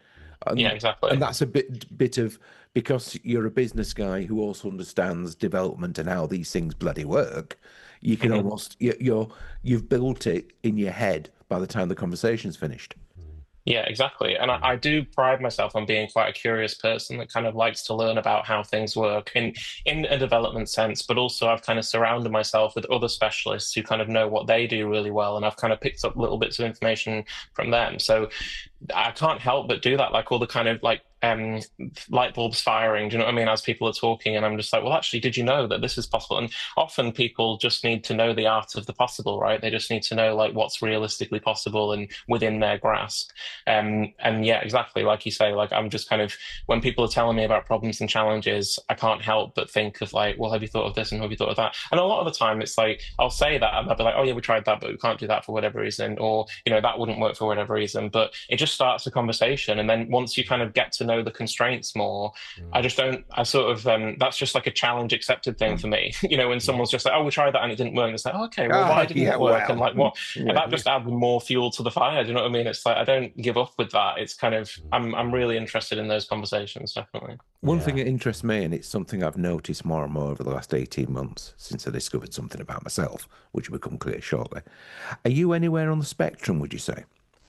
And, exactly. And that's a bit of, because you're a business guy who also understands development and how these things bloody work. You can almost you've built it in your head by the time the conversation's finished. Yeah, exactly. And I do pride myself on being quite a curious person that kind of likes to learn about how things work in a development sense, but also I've kind of surrounded myself with other specialists who kind of know what they do really well, and I've kind of picked up little bits of information from them. So I can't help but do that, like all the kind of like light bulbs firing, do you know what I mean, as people are talking, and I'm just like, well, actually, did you know that this is possible? And often people just need to know the art of the possible, right? They just need to know like what's realistically possible and within their grasp. And yeah, exactly, like you say, like I'm just kind of, when people are telling me about problems and challenges, I can't help but think of like, well, have you thought of this and have you thought of that? And a lot of the time it's like, I'll say that and I'll be like, oh yeah, we tried that, but we can't do that for whatever reason, or that wouldn't work for whatever reason. But it just starts a conversation, and then once you kind of get to know the constraints more, that's just like a challenge accepted thing for me. When someone's just like, oh, we tried that and it didn't work, it's like, oh, okay, well, why didn't it work? And like, what? And that just adds more fuel to the fire, do you know what I mean? It's like, I don't give up with that. It's kind of, I'm really interested in those conversations, definitely. One thing that interests me, and it's something I've noticed more and more over the last 18 months since I discovered something about myself, which will become clear shortly. Are you anywhere on the spectrum, would you say?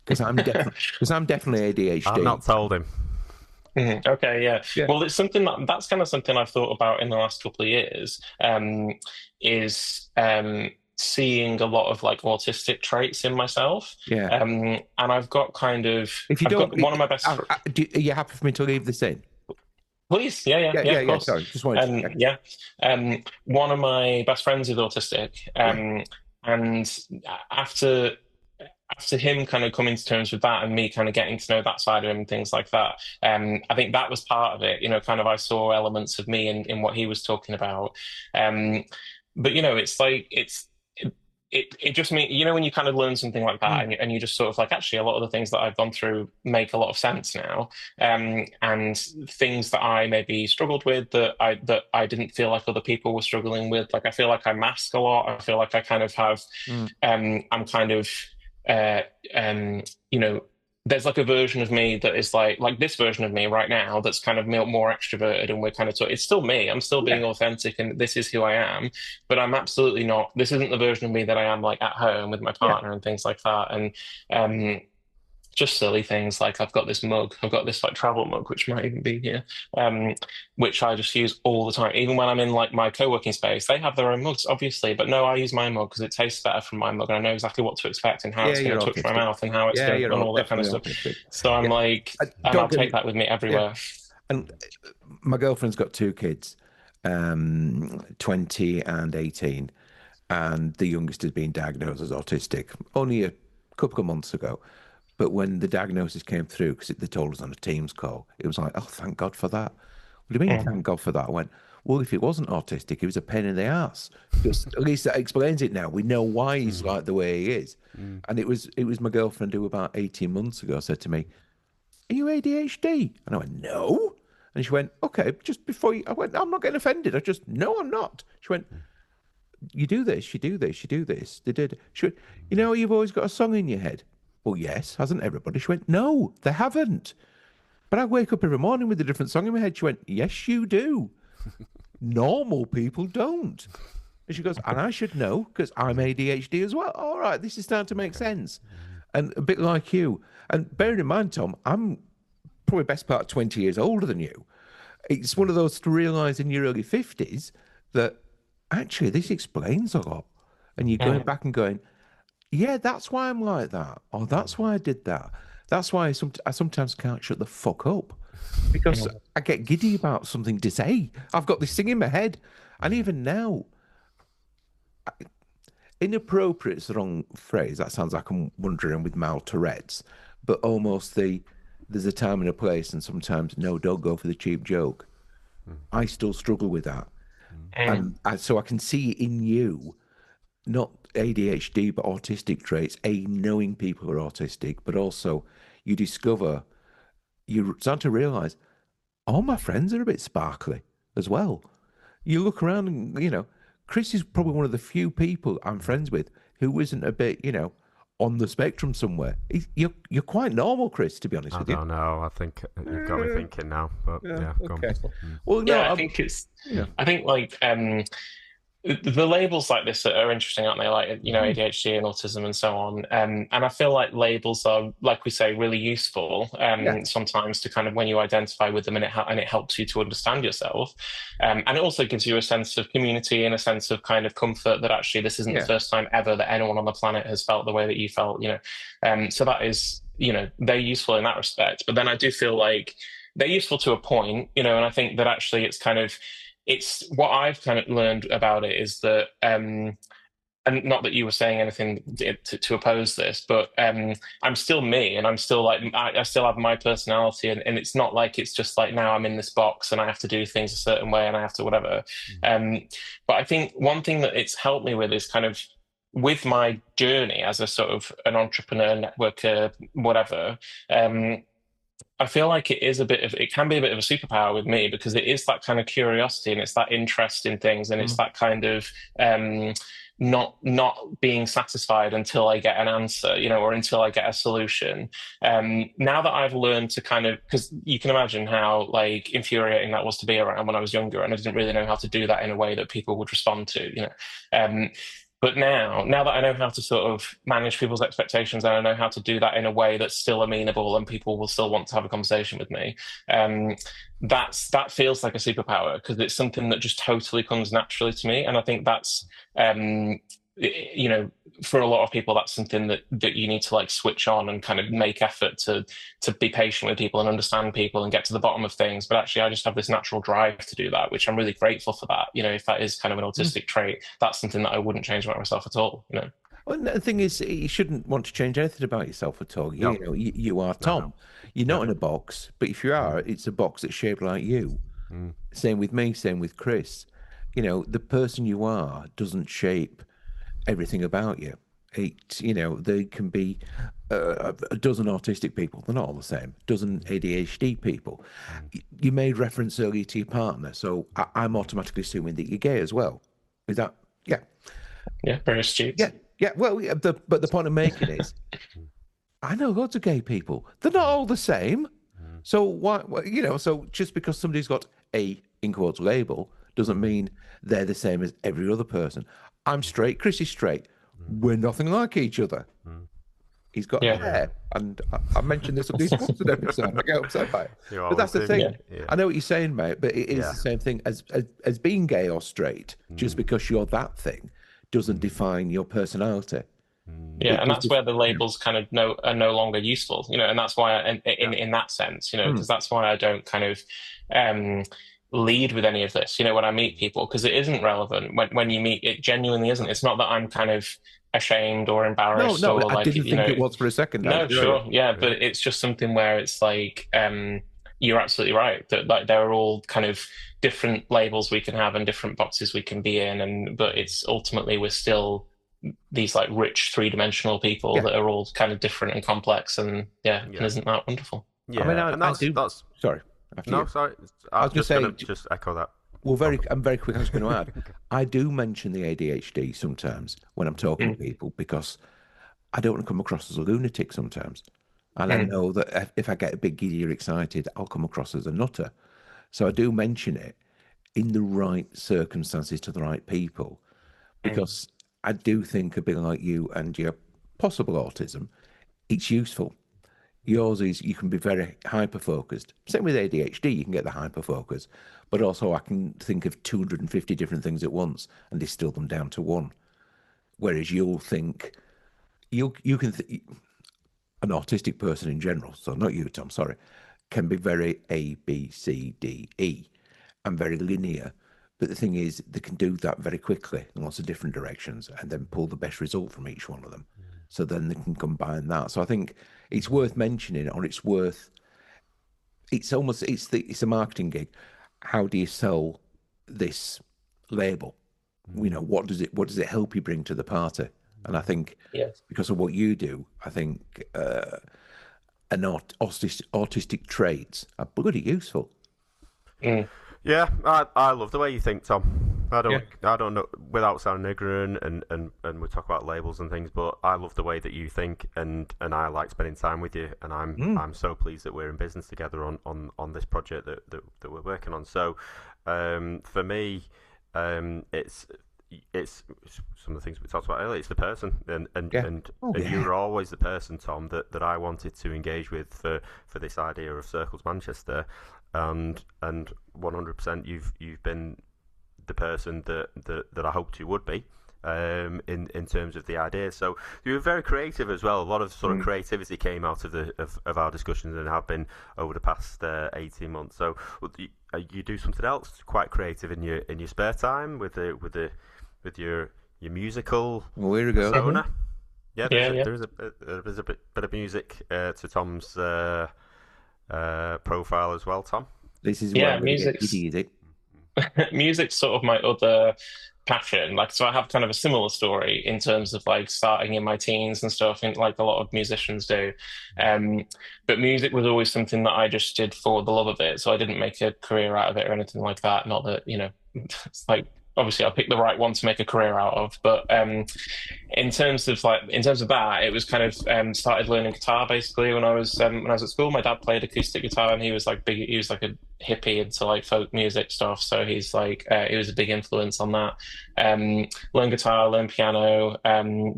Because I'm definitely ADHD. I've not told him. Mm-hmm. Okay, yeah. Well, it's something that's kind of something I've thought about in the last couple of years. Is seeing a lot of like autistic traits in myself. Yeah. And I've got kind of. If you don't, one of my best. Are you happy for me to leave this in? Please, yeah, of course. Sorry, just wanted to check. Yeah, one of my best friends is autistic, and after him kind of coming to terms with that and me kind of getting to know that side of him and things like that, I think that was part of it. Kind of I saw elements of me in what he was talking about. But it's like it just means, when you kind of learn something like that and you just sort of like, actually, a lot of the things that I've gone through make a lot of sense now. And things that I maybe struggled with that I didn't feel like other people were struggling with. Like, I feel like I mask a lot. I feel like I kind of have, I'm kind of, there's like a version of me that is like this version of me right now that's kind of more extroverted, and we're kind of it's still me. I'm still being authentic, and this is who I am, but I'm absolutely not. This isn't the version of me that I am like at home with my partner and things like that. And just silly things like I've got this like travel mug, which might even be here, which I just use all the time. Even when I'm in like my co-working space, they have their own mugs, obviously, but no, I use my mug because it tastes better from my mug, and I know exactly what to expect and how it's going to touch my mouth and how it's going to and all that kind of stuff. So I'm like, and I'll take that with me everywhere. And my girlfriend's got 2 kids, 20 and 18, and the youngest has been diagnosed as autistic only a couple of months ago. But when the diagnosis came through, because they told us on a Teams call, it was like, oh, thank God for that. What do you mean, thank God for that? I went, well, if it wasn't autistic, it was a pain in the ass. Just, at least that explains it now. We know why he's like the way he is. And it was my girlfriend who about 18 months ago said to me, are you ADHD? And I went, no. And she went, okay, just before you, I went, I'm not getting offended. I just, no, I'm not. She went, you do this, you do this, you do this. She went, you've always got a song in your head. Well, yes, hasn't everybody? She went, no, they haven't. But I wake up every morning with a different song in my head. She went, yes, you do. Normal people don't. And she goes, and I should know because I'm ADHD as well. All right, this is starting to make sense. And a bit like you. And bearing in mind, Tom, I'm probably best part 20 years older than you. It's one of those to realise in your early 50s that actually this explains a lot. And you're going back and going, yeah, that's why I'm like that. Or that's why I did that. That's why I sometimes can't shut the fuck up. Because I get giddy about something to say. I've got this thing in my head. And even now, inappropriate is the wrong phrase. That sounds like I'm wandering with mild Tourette's. But almost there's a time and a place, and sometimes, no, don't go for the cheap joke. I still struggle with that. And so I can see in you, not ADHD, but autistic traits, knowing people are autistic, but also you start to realize, all my friends are a bit sparkly as well. You look around and, Chris is probably one of the few people I'm friends with who isn't a bit, on the spectrum somewhere. You're quite normal, Chris, to be honest with you. I don't know. I think you've got me thinking now, but okay. Well, no, I think I think like, the labels like this are interesting, aren't they? Like, ADHD and autism and so on. And I feel like labels are, like we say, really useful sometimes to kind of when you identify with them, and it helps you to understand yourself. And it also gives you a sense of community and a sense of kind of comfort that actually this isn't the first time ever that anyone on the planet has felt the way that you felt, So that is, they're useful in that respect. But then I do feel like they're useful to a point, and I think that actually it's what I've kind of learned about it is that, and not that you were saying anything to oppose this, but I'm still me, and I'm still like, I still have my personality, and it's not like it's just like now I'm in this box and I have to do things a certain way and I have to whatever. But I think one thing that it's helped me with is kind of with my journey as a sort of an entrepreneur, networker, whatever. I feel like it can be a bit of a superpower with me, because it is that kind of curiosity and it's that interest in things, and it's that kind of not being satisfied until I get an answer, or until I get a solution. Now that I've learned to kind of, because you can imagine how like infuriating that was to be around when I was younger, and I didn't really know how to do that in a way that people would respond to, But now that I know how to sort of manage people's expectations, and I know how to do that in a way that's still amenable and people will still want to have a conversation with me, that feels like a superpower, because it's something that just totally comes naturally to me. And I think that's you know, for a lot of people, that's something that you need to like switch on and kind of make effort to be patient with people and understand people and get to the bottom of things. But actually, I just have this natural drive to do that, which I'm really grateful for that. You know, if that is kind of an autistic trait, that's something that I wouldn't change about myself at all. You know. Well, the thing is, you shouldn't want to change anything about yourself at all. No. You know, you are Tom. No. You're not in a box, but if you are, it's a box that's shaped like you. Same with me, same with Chris. You know, the person you are doesn't shape everything about you. You know, there can be a dozen autistic people. They're not all the same. A dozen ADHD people. You made reference earlier to your partner, so I'm automatically assuming that you're gay as well. Is that? Yeah. Yeah, very astute. Yeah. Yeah. Well, but the point I'm making is, I know lots of gay people. They're not all the same. So why? You know, so just because somebody's got a in quotes label doesn't mean they're the same as every other person. I'm straight. Chris is straight. We're nothing like each other. He's got hair, and I mentioned this on these Watson episode. I get upset by it, but that's the thing. Yeah. I know what you're saying, mate. But it is the same thing as being gay or straight. Just because you're that thing doesn't define your personality. Yeah, and that's where the labels kind of are no longer useful, you know, and that's why in that sense, you know, because that's why I don't kind of lead with any of this, you know, when I meet people, because it isn't relevant when you meet. It genuinely isn't. It's not that I'm kind of ashamed or embarrassed. No, or I like, didn't think it was for a second. No, sure, yeah, but it's just something where it's like you're absolutely right that like there are all kind of different labels we can have and different boxes we can be in, but it's ultimately we're still these like rich three-dimensional people that are all kind of different and complex, and and isn't that wonderful? Yeah, I mean, and that's sorry. No, sorry. I was just going to just echo that. Well, I'm very quick. I was going to add, I do mention the ADHD sometimes when I'm talking to people because I don't want to come across as a lunatic sometimes, and I know that if I get a bit giddy or excited, I'll come across as a nutter. So I do mention it in the right circumstances to the right people, because I do think a bit like you and your possible autism, it's useful. Yours is you can be very hyper focused. Same with ADHD, you can get the hyper focus, but also I can think of 250 different things at once and distill them down to one. Whereas you'll think you can an autistic person in general, so not you, Tom, sorry, can be very A, B, C, D, E, and very linear. But the thing is, they can do that very quickly in lots of different directions and then pull the best result from each one of them. So then they can combine that. So I think it's worth mentioning, or it's a marketing gig. How do you sell this label? You know, what does it help you bring to the party? And I think because of what you do, I think autistic traits are bloody useful. Yeah, I love the way you think, Tom. I don't know, without sounding ignorant, and we talk about labels and things, but I love the way that you think, and I like spending time with you, and I'm so pleased that we're in business together on this project that we're working on. So, for me, it's some of the things we talked about earlier. It's the person, and you were always the person, Tom, that I wanted to engage with for this idea of Circles Manchester. And 100% you've been the person that I hoped you would be in terms of the idea. So you were very creative as well. A lot of sort of creativity came out of our discussions and have been over the past 18 months. So you do something else quite creative in your spare time with your musical persona. There's a bit of music to Tom's profile as well, Tom. This is where music's sort of my other passion. Like, so I have kind of a similar story in terms of like starting in my teens and stuff, and like a lot of musicians do. But music was always something that I just did for the love of it. So I didn't make a career out of it or anything like that. Not that, you know, it's like obviously I picked the right one to make a career out of, but in terms of that, it was kind of started learning guitar basically when I was at school. My dad played acoustic guitar, and he was like a hippie into like folk music stuff, so he's like he was a big influence on that. Learned guitar, learned piano,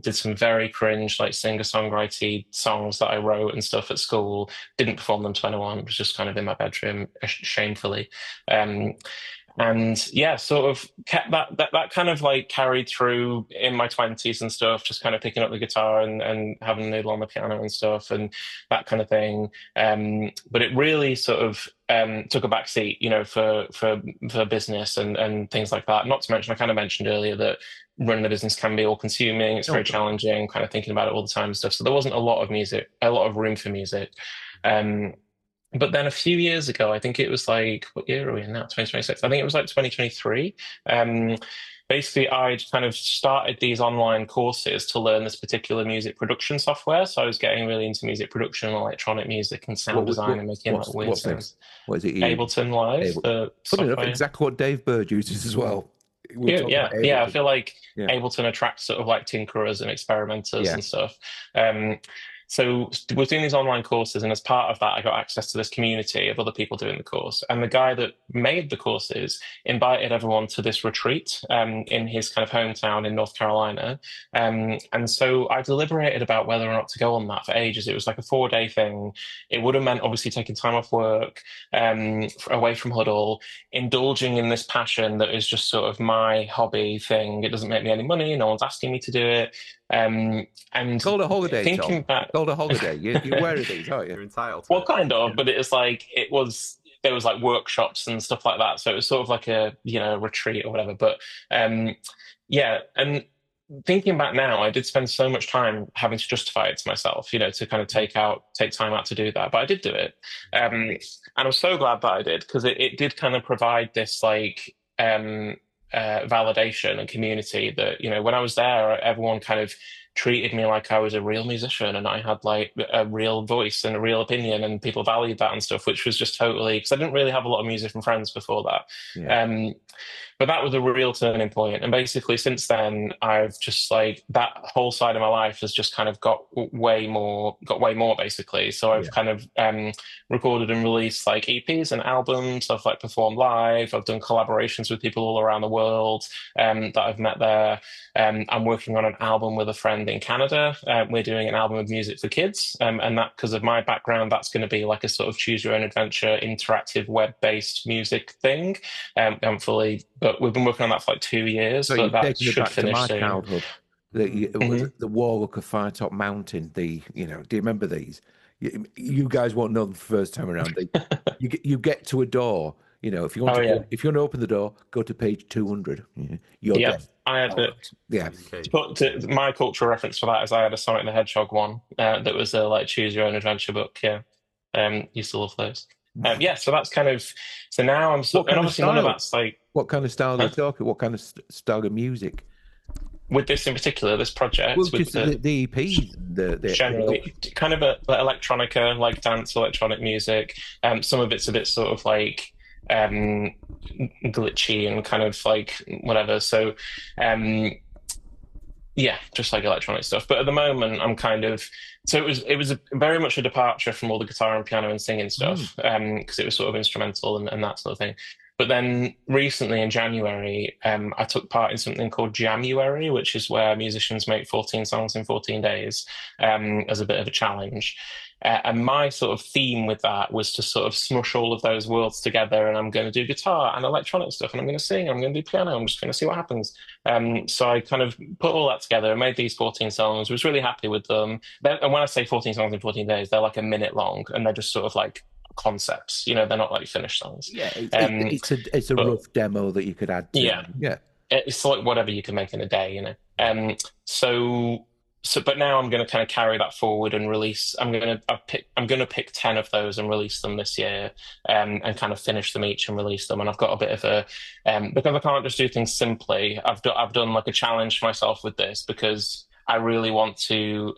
did some very cringe like singer-songwriter songs that I wrote and stuff at school. Didn't perform them to anyone, was just kind of in my bedroom shamefully. And yeah, sort of kept that kind of like carried through in my 20s and stuff, just kind of picking up the guitar and having a noodle on the piano and stuff and that kind of thing. But it really sort of took a back seat, you know, for business and things like that. Not to mention, I kind of mentioned earlier that running a business can be all consuming. It's very challenging, kind of thinking about it all the time and stuff. So there wasn't a lot of room for music. But then a few years ago, I think it was like, what year are we in now? 2026. I think it was like 2023. Basically, I'd kind of started these online courses to learn this particular music production software. So I was getting really into music production, electronic music, and sound design, and making like weird sounds. What is it? Ableton Live. Funny enough, exactly what Dave Bird uses as well. Yeah. I feel like Ableton attracts sort of like tinkerers and experimenters and stuff. So we're doing these online courses, and as part of that, I got access to this community of other people doing the course. And the guy that made the courses invited everyone to this retreat in his kind of hometown in North Carolina. And so I deliberated about whether or not to go on that for ages. It was like a 4-day thing. It would have meant obviously taking time off work, away from Huddle, indulging in this passion that is just sort of my hobby thing. It doesn't make me any money. No one's asking me to do it. And called a holiday, thinking Tom. Called a holiday. You're aware of these, aren't you? You're entitled. Well, kind of, but there was like workshops and stuff like that, so it was sort of like a retreat or whatever. But and thinking back now, I did spend so much time having to justify it to myself, to kind of take time out to do that. But I did do it, and I'm so glad that I did, because it did kind of provide this like validation and community that, when I was there, everyone kind of treated me like I was a real musician and I had like a real voice and a real opinion, and people valued that and stuff, which was just totally, because I didn't really have a lot of musician friends before that. But that was a real turning point. And basically since then, I've just like, that whole side of my life has just kind of got way more basically. So I've kind of recorded and released like EPs and albums. I've like performed live. I've done collaborations with people all around the world that I've met there. I'm working on an album with a friend in Canada. We're doing an album of music for kids. And that, because of my background, that's going to be like a sort of choose your own adventure, interactive web-based music thing. But we've been working on that for like 2 years. So but that should finish soon. Childhood. The Warlock of Firetop Mountain. Do you remember these? You guys won't know them the first time around. You get to a door. If you want if you want to open the door, go to page 200. You're dead. I had it. Yeah. My cultural reference for that is I had a Sonic the Hedgehog one that was a like choose your own adventure book. Used to love those. So that's kind of, so now I'm and obviously none of that's like, what kind of style are you talking? What kind of style of music? With this in particular, this project, well, with the EP, generally kind of a electronica, like dance electronic music. Some of it's a bit sort of like glitchy and kind of like whatever. So just like electronic stuff. But at the moment, I'm kind of, so it was very much a departure from all the guitar and piano and singing stuff, because it was sort of instrumental and that sort of thing. But then recently in January, I took part in something called Jamuary, which is where musicians make 14 songs in 14 days as a bit of a challenge. And my sort of theme with that was to sort of smush all of those worlds together. And I'm going to do guitar and electronic stuff, and I'm going to sing, I'm going to do piano. I'm just going to see what happens. So I kind of put all that together and made these 14 songs. Was really happy with them. And when I say 14 songs in 14 days, they're like a minute long, and they're just sort of like concepts. They're not like finished songs. Yeah, it's a rough demo that you could add to. Yeah. It's like whatever you can make in a day. But now I'm going to kind of carry that forward and release. I'm going to pick 10 of those and release them this year, and kind of finish them each and release them. And I've got a bit of a because I can't just do things simply. I've done like a challenge for myself with this, because I really want to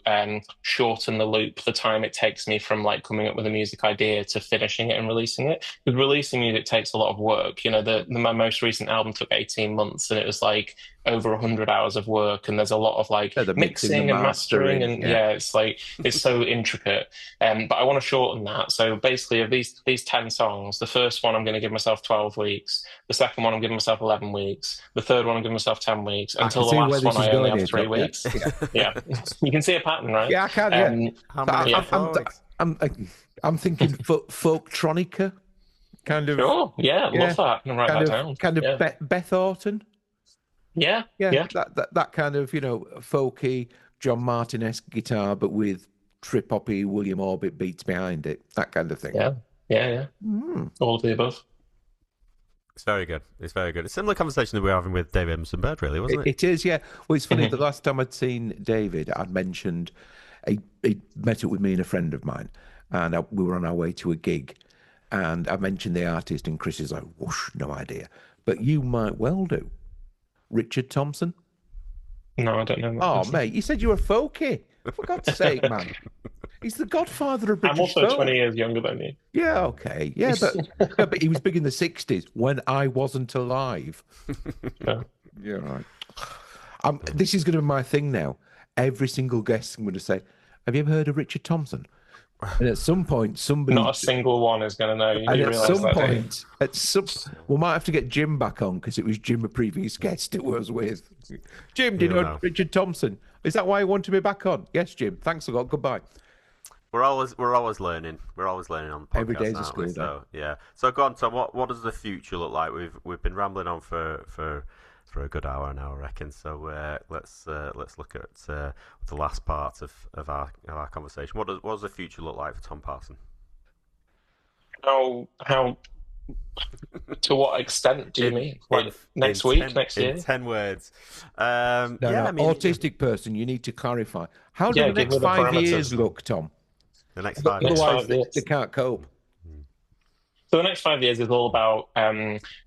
shorten the loop, the time it takes me from like coming up with a music idea to finishing it and releasing it. Because releasing music takes a lot of work. My most recent album took 18 months, and it was like over 100 hours of work, and there's a lot of like mixing and mastering, and it's like it's so intricate. But I want to shorten that. So basically, of these 10 songs, the first one I'm going to give myself 12 weeks. The second one I'm giving myself 11 weeks. The third one I'm giving myself 10 weeks. Until the last one I only have 3 weeks. Yeah, you can see a pattern, right? Yeah, I can. I'm thinking folktronica. Kind of, Sure. Yeah, yeah, love that. I can write that down. kind of Yeah. Beth Orton. Yeah. Yeah, Yeah. that kind of, folky John Martin-esque guitar, but with trip hoppy William Orbit beats behind it. That kind of thing. Yeah. Yeah. Yeah. Mm. All of the above. It's very good. It's very good. It's a similar conversation that we were having with David Emerson Bird, really, wasn't it? It is, yeah. Well, it's funny. The last time I'd seen David, I'd mentioned he met up with me and a friend of mine, and we were on our way to a gig, and I mentioned the artist, and Chris is like, "Whoosh, no idea," but you might well do. Richard Thompson. No, I don't know. Oh, mate, you said you were folky. For God's sake, man. He's the godfather of British I'm also folk. 20 years younger than you. Yeah, okay. Yeah, but he was big in the 60s when I wasn't alive. Yeah. Yeah, right. This is going to be my thing now. Every single guest I'm going to say, have you ever heard of Richard Thompson? And at some point, somebody... Not a single one is going to know. You And do at realise some that, don't you? point, we might have to get Jim back on because it was Jim, a previous guest it was with. Jim, do you know Richard Thompson? Is that why you want to be back on? Yes, Jim. Thanks a lot. Goodbye. We're always learning. We're always learning on the podcast. Every day's a aren't school we? day. So yeah. So go on, Tom. What does the future look like? We've been rambling on for a good hour now, I reckon. So let's look at the last part of our conversation. What does the future look like for Tom Parson? How to what extent do you mean? Like next week, next year? In 10 words. No, I mean, autistic person, you need to clarify. How do Yeah, the give next me the 5 years parameters. look, Tom? the next 5 years. Next Otherwise, 5 years. they can't cope. So the next 5 years is all about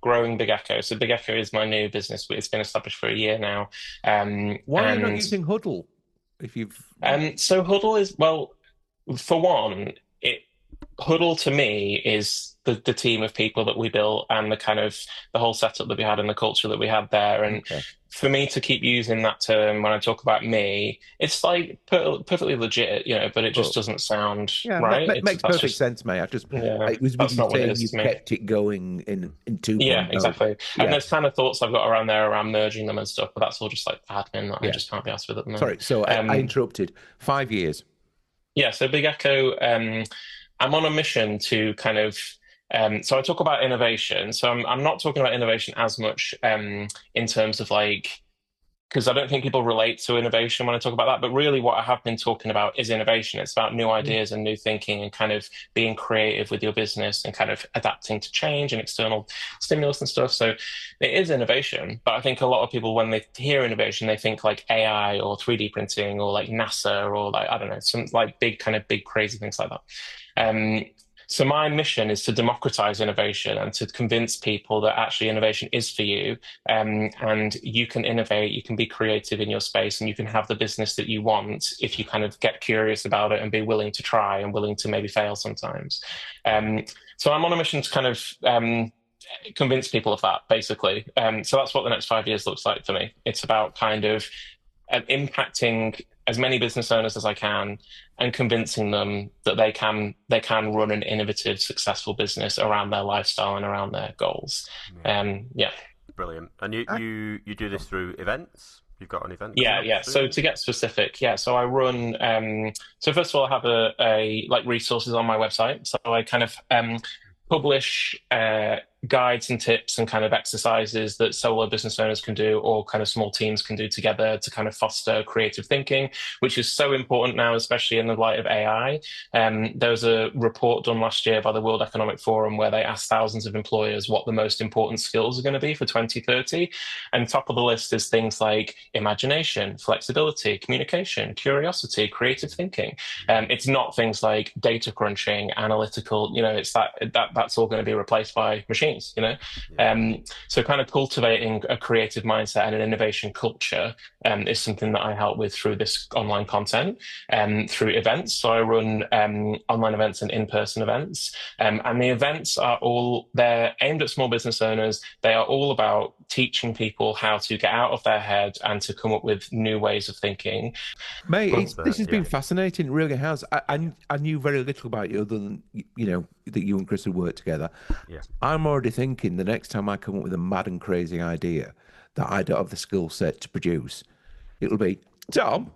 growing Big Echo. So Big Echo is my new business. It's been established for a year now. Why are you not using Huddle? If you've So Huddle is, well, for one, Huddle to me is the team of people that we built and the whole setup that we had and the culture that we had there. And Okay. for me to keep using that term when I talk about me, it's like perfectly legit, but it just doesn't sound right. Makes perfect sense, mate. It was that's with you not what it saying is you to me. kept it going in 2 Yeah, exactly. Yeah. And there's kind of thoughts I've got around there around merging them and stuff, but that's all just like admin that I just can't be asked with at the moment. Sorry, so I interrupted. 5 years. Yeah, so Big Echo, I'm on a mission to so I talk about innovation. So I'm not talking about innovation as much in terms of because I don't think people relate to innovation when I talk about that. But really what I have been talking about is innovation. It's about new ideas and new thinking and being creative with your business and adapting to change and external stimulus and stuff. So it is innovation. But I think a lot of people, when they hear innovation, they think like AI or 3D printing or like NASA or I don't know, some big crazy things like that. So my mission is to democratize innovation and to convince people that actually innovation is for you, and you can innovate, you can be creative in your space, and you can have the business that you want if you get curious about it and be willing to try and willing to maybe fail sometimes. So I'm on a mission to convince people of that, basically. So that's what the next 5 years looks like for me. It's about impacting as many business owners as I can and convincing them that they can run an innovative, successful business around their lifestyle and around their goals. Yeah. Brilliant. And you do this through events? You've got an event? Yeah. So to get specific, so I run. So first of all, I have a resources on my website. So I publish guides and tips and exercises that solo business owners can do or small teams can do together to foster creative thinking, which is so important now, especially in the light of AI. There was a report done last year by the World Economic Forum where they asked thousands of employers what the most important skills are going to be for 2030. And top of the list is things like imagination, flexibility, communication, curiosity, creative thinking. It's not things like data crunching, analytical, it's that's all going to be replaced by machines. So cultivating a creative mindset and an innovation culture is something that I help with through this online content and through events. So I run online events and in-person events, and the events they're aimed at small business owners. They are all about teaching people how to get out of their head and to come up with new ways of thinking. Mate, this has been fascinating. It really has. I knew very little about you other than, that you and Chris had worked together. Yeah. I'm already thinking the next time I come up with a mad and crazy idea that I don't have the skill set to produce, it'll be, Tom.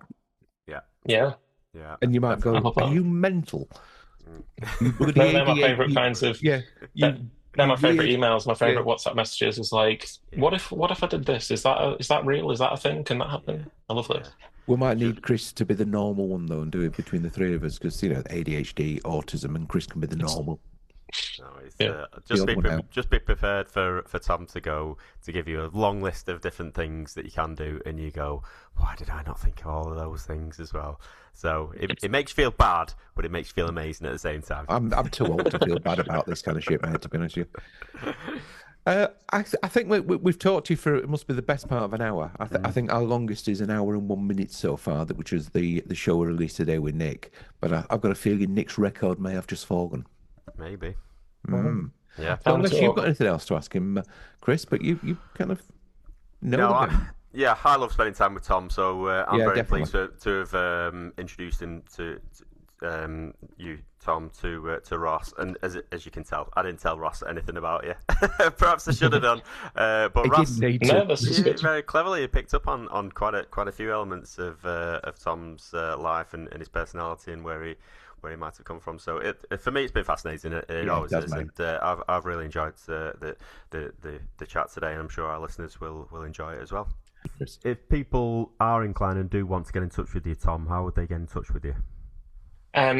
Yeah. And you might go, are you mental? You bloody They're my idiot. favourite kinds of... Yeah. My favorite weird. emails, my favorite Yeah. WhatsApp messages is like, what if I did this? Is that real? Is that a thing? Can that happen? I love Yeah. those. We might need Chris to be the normal one though, and do it between the three of us because ADHD, autism, and Chris can be the normal. No, it's, Yeah. just be prepared for Tom to give you a long list of different things that you can do, and you go, why did I not think of all of those things as well? So it makes you feel bad, but it makes you feel amazing at the same time. I'm too old to feel bad about this kind of shit, mate. To be honest with you. I think we've talked to you for it must be the best part of an hour. I think our longest is an hour and 1 minute so far, which was the show we released today with Nick. But I've got a feeling Nick's record may have just fallen. Maybe. Mm. Yeah. Unless you've got anything else to ask him, Chris, but you kind of know the game. Yeah, I love spending time with Tom, so I'm very definitely. pleased to have introduced him to you, Tom, to Ross. And as you can tell, I didn't tell Ross anything about you. Perhaps I should have done. But He Ross, didn't need to. No, this is good. very cleverly picked up on quite a few elements of Tom's life and his personality and where he might have come from. So for me, it's been fascinating. It always does, is, mate. and I've really enjoyed the chat today, and I'm sure our listeners will enjoy it as well. Chris. If people are inclined and do want to get in touch with you, Tom, how would they get in touch with you?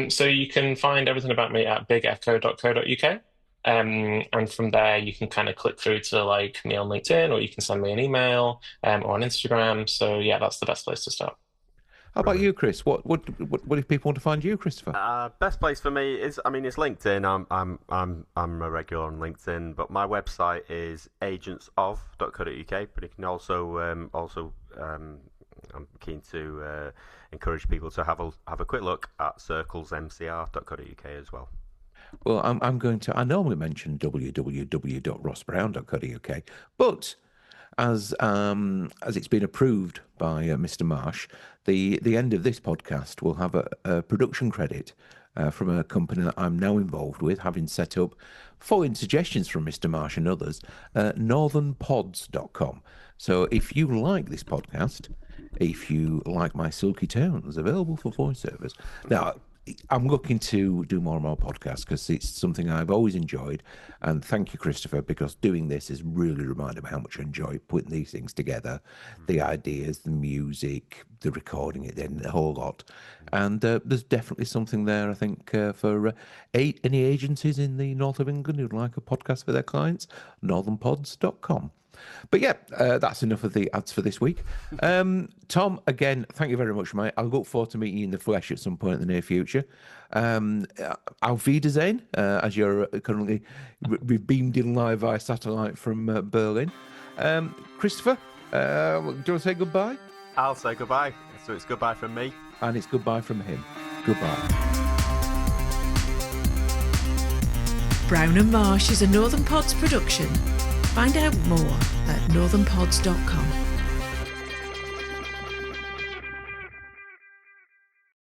So you can find everything about me at bigecho.co.uk. And from there, you can kind of click through to like me on LinkedIn, or you can send me an email or on Instagram. So yeah, that's the best place to start. How about you, Chris? What if people want to find you, Christopher? Best place for me is LinkedIn. I'm a regular on LinkedIn, but my website is agentsof.co.uk. But you can also I'm keen to encourage people to have a quick look at circlesmcr.co.uk as well. Well, I normally mention www.rossbrown.co.uk, but as it's been approved by Mr. Marsh, the end of this podcast will have a production credit from a company that I'm now involved with, having set up, following suggestions from Mr. Marsh and others, northernpods.com. So if you like this podcast, if you like my silky tones, available for voiceovers. Now, I'm looking to do more and more podcasts because it's something I've always enjoyed. And thank you, Christopher, because doing this has really reminded me how much I enjoy putting these things together, the ideas, the music, the recording it, then the whole lot. And there's definitely something there, I think, for any agencies in the north of England who'd like a podcast for their clients, northernpods.com. But yeah, that's enough of the ads for this week. Tom, again, thank you very much, mate. I look forward to meeting you in the flesh at some point in the near future. Auf Wiedersehen, as you're currently beamed in live via satellite from Berlin. Christopher, do you want to say goodbye? I'll say goodbye. So it's goodbye from me. And it's goodbye from him. Goodbye. Brown and Marsh is a Northern Pods production. Find out more at northernpods.com.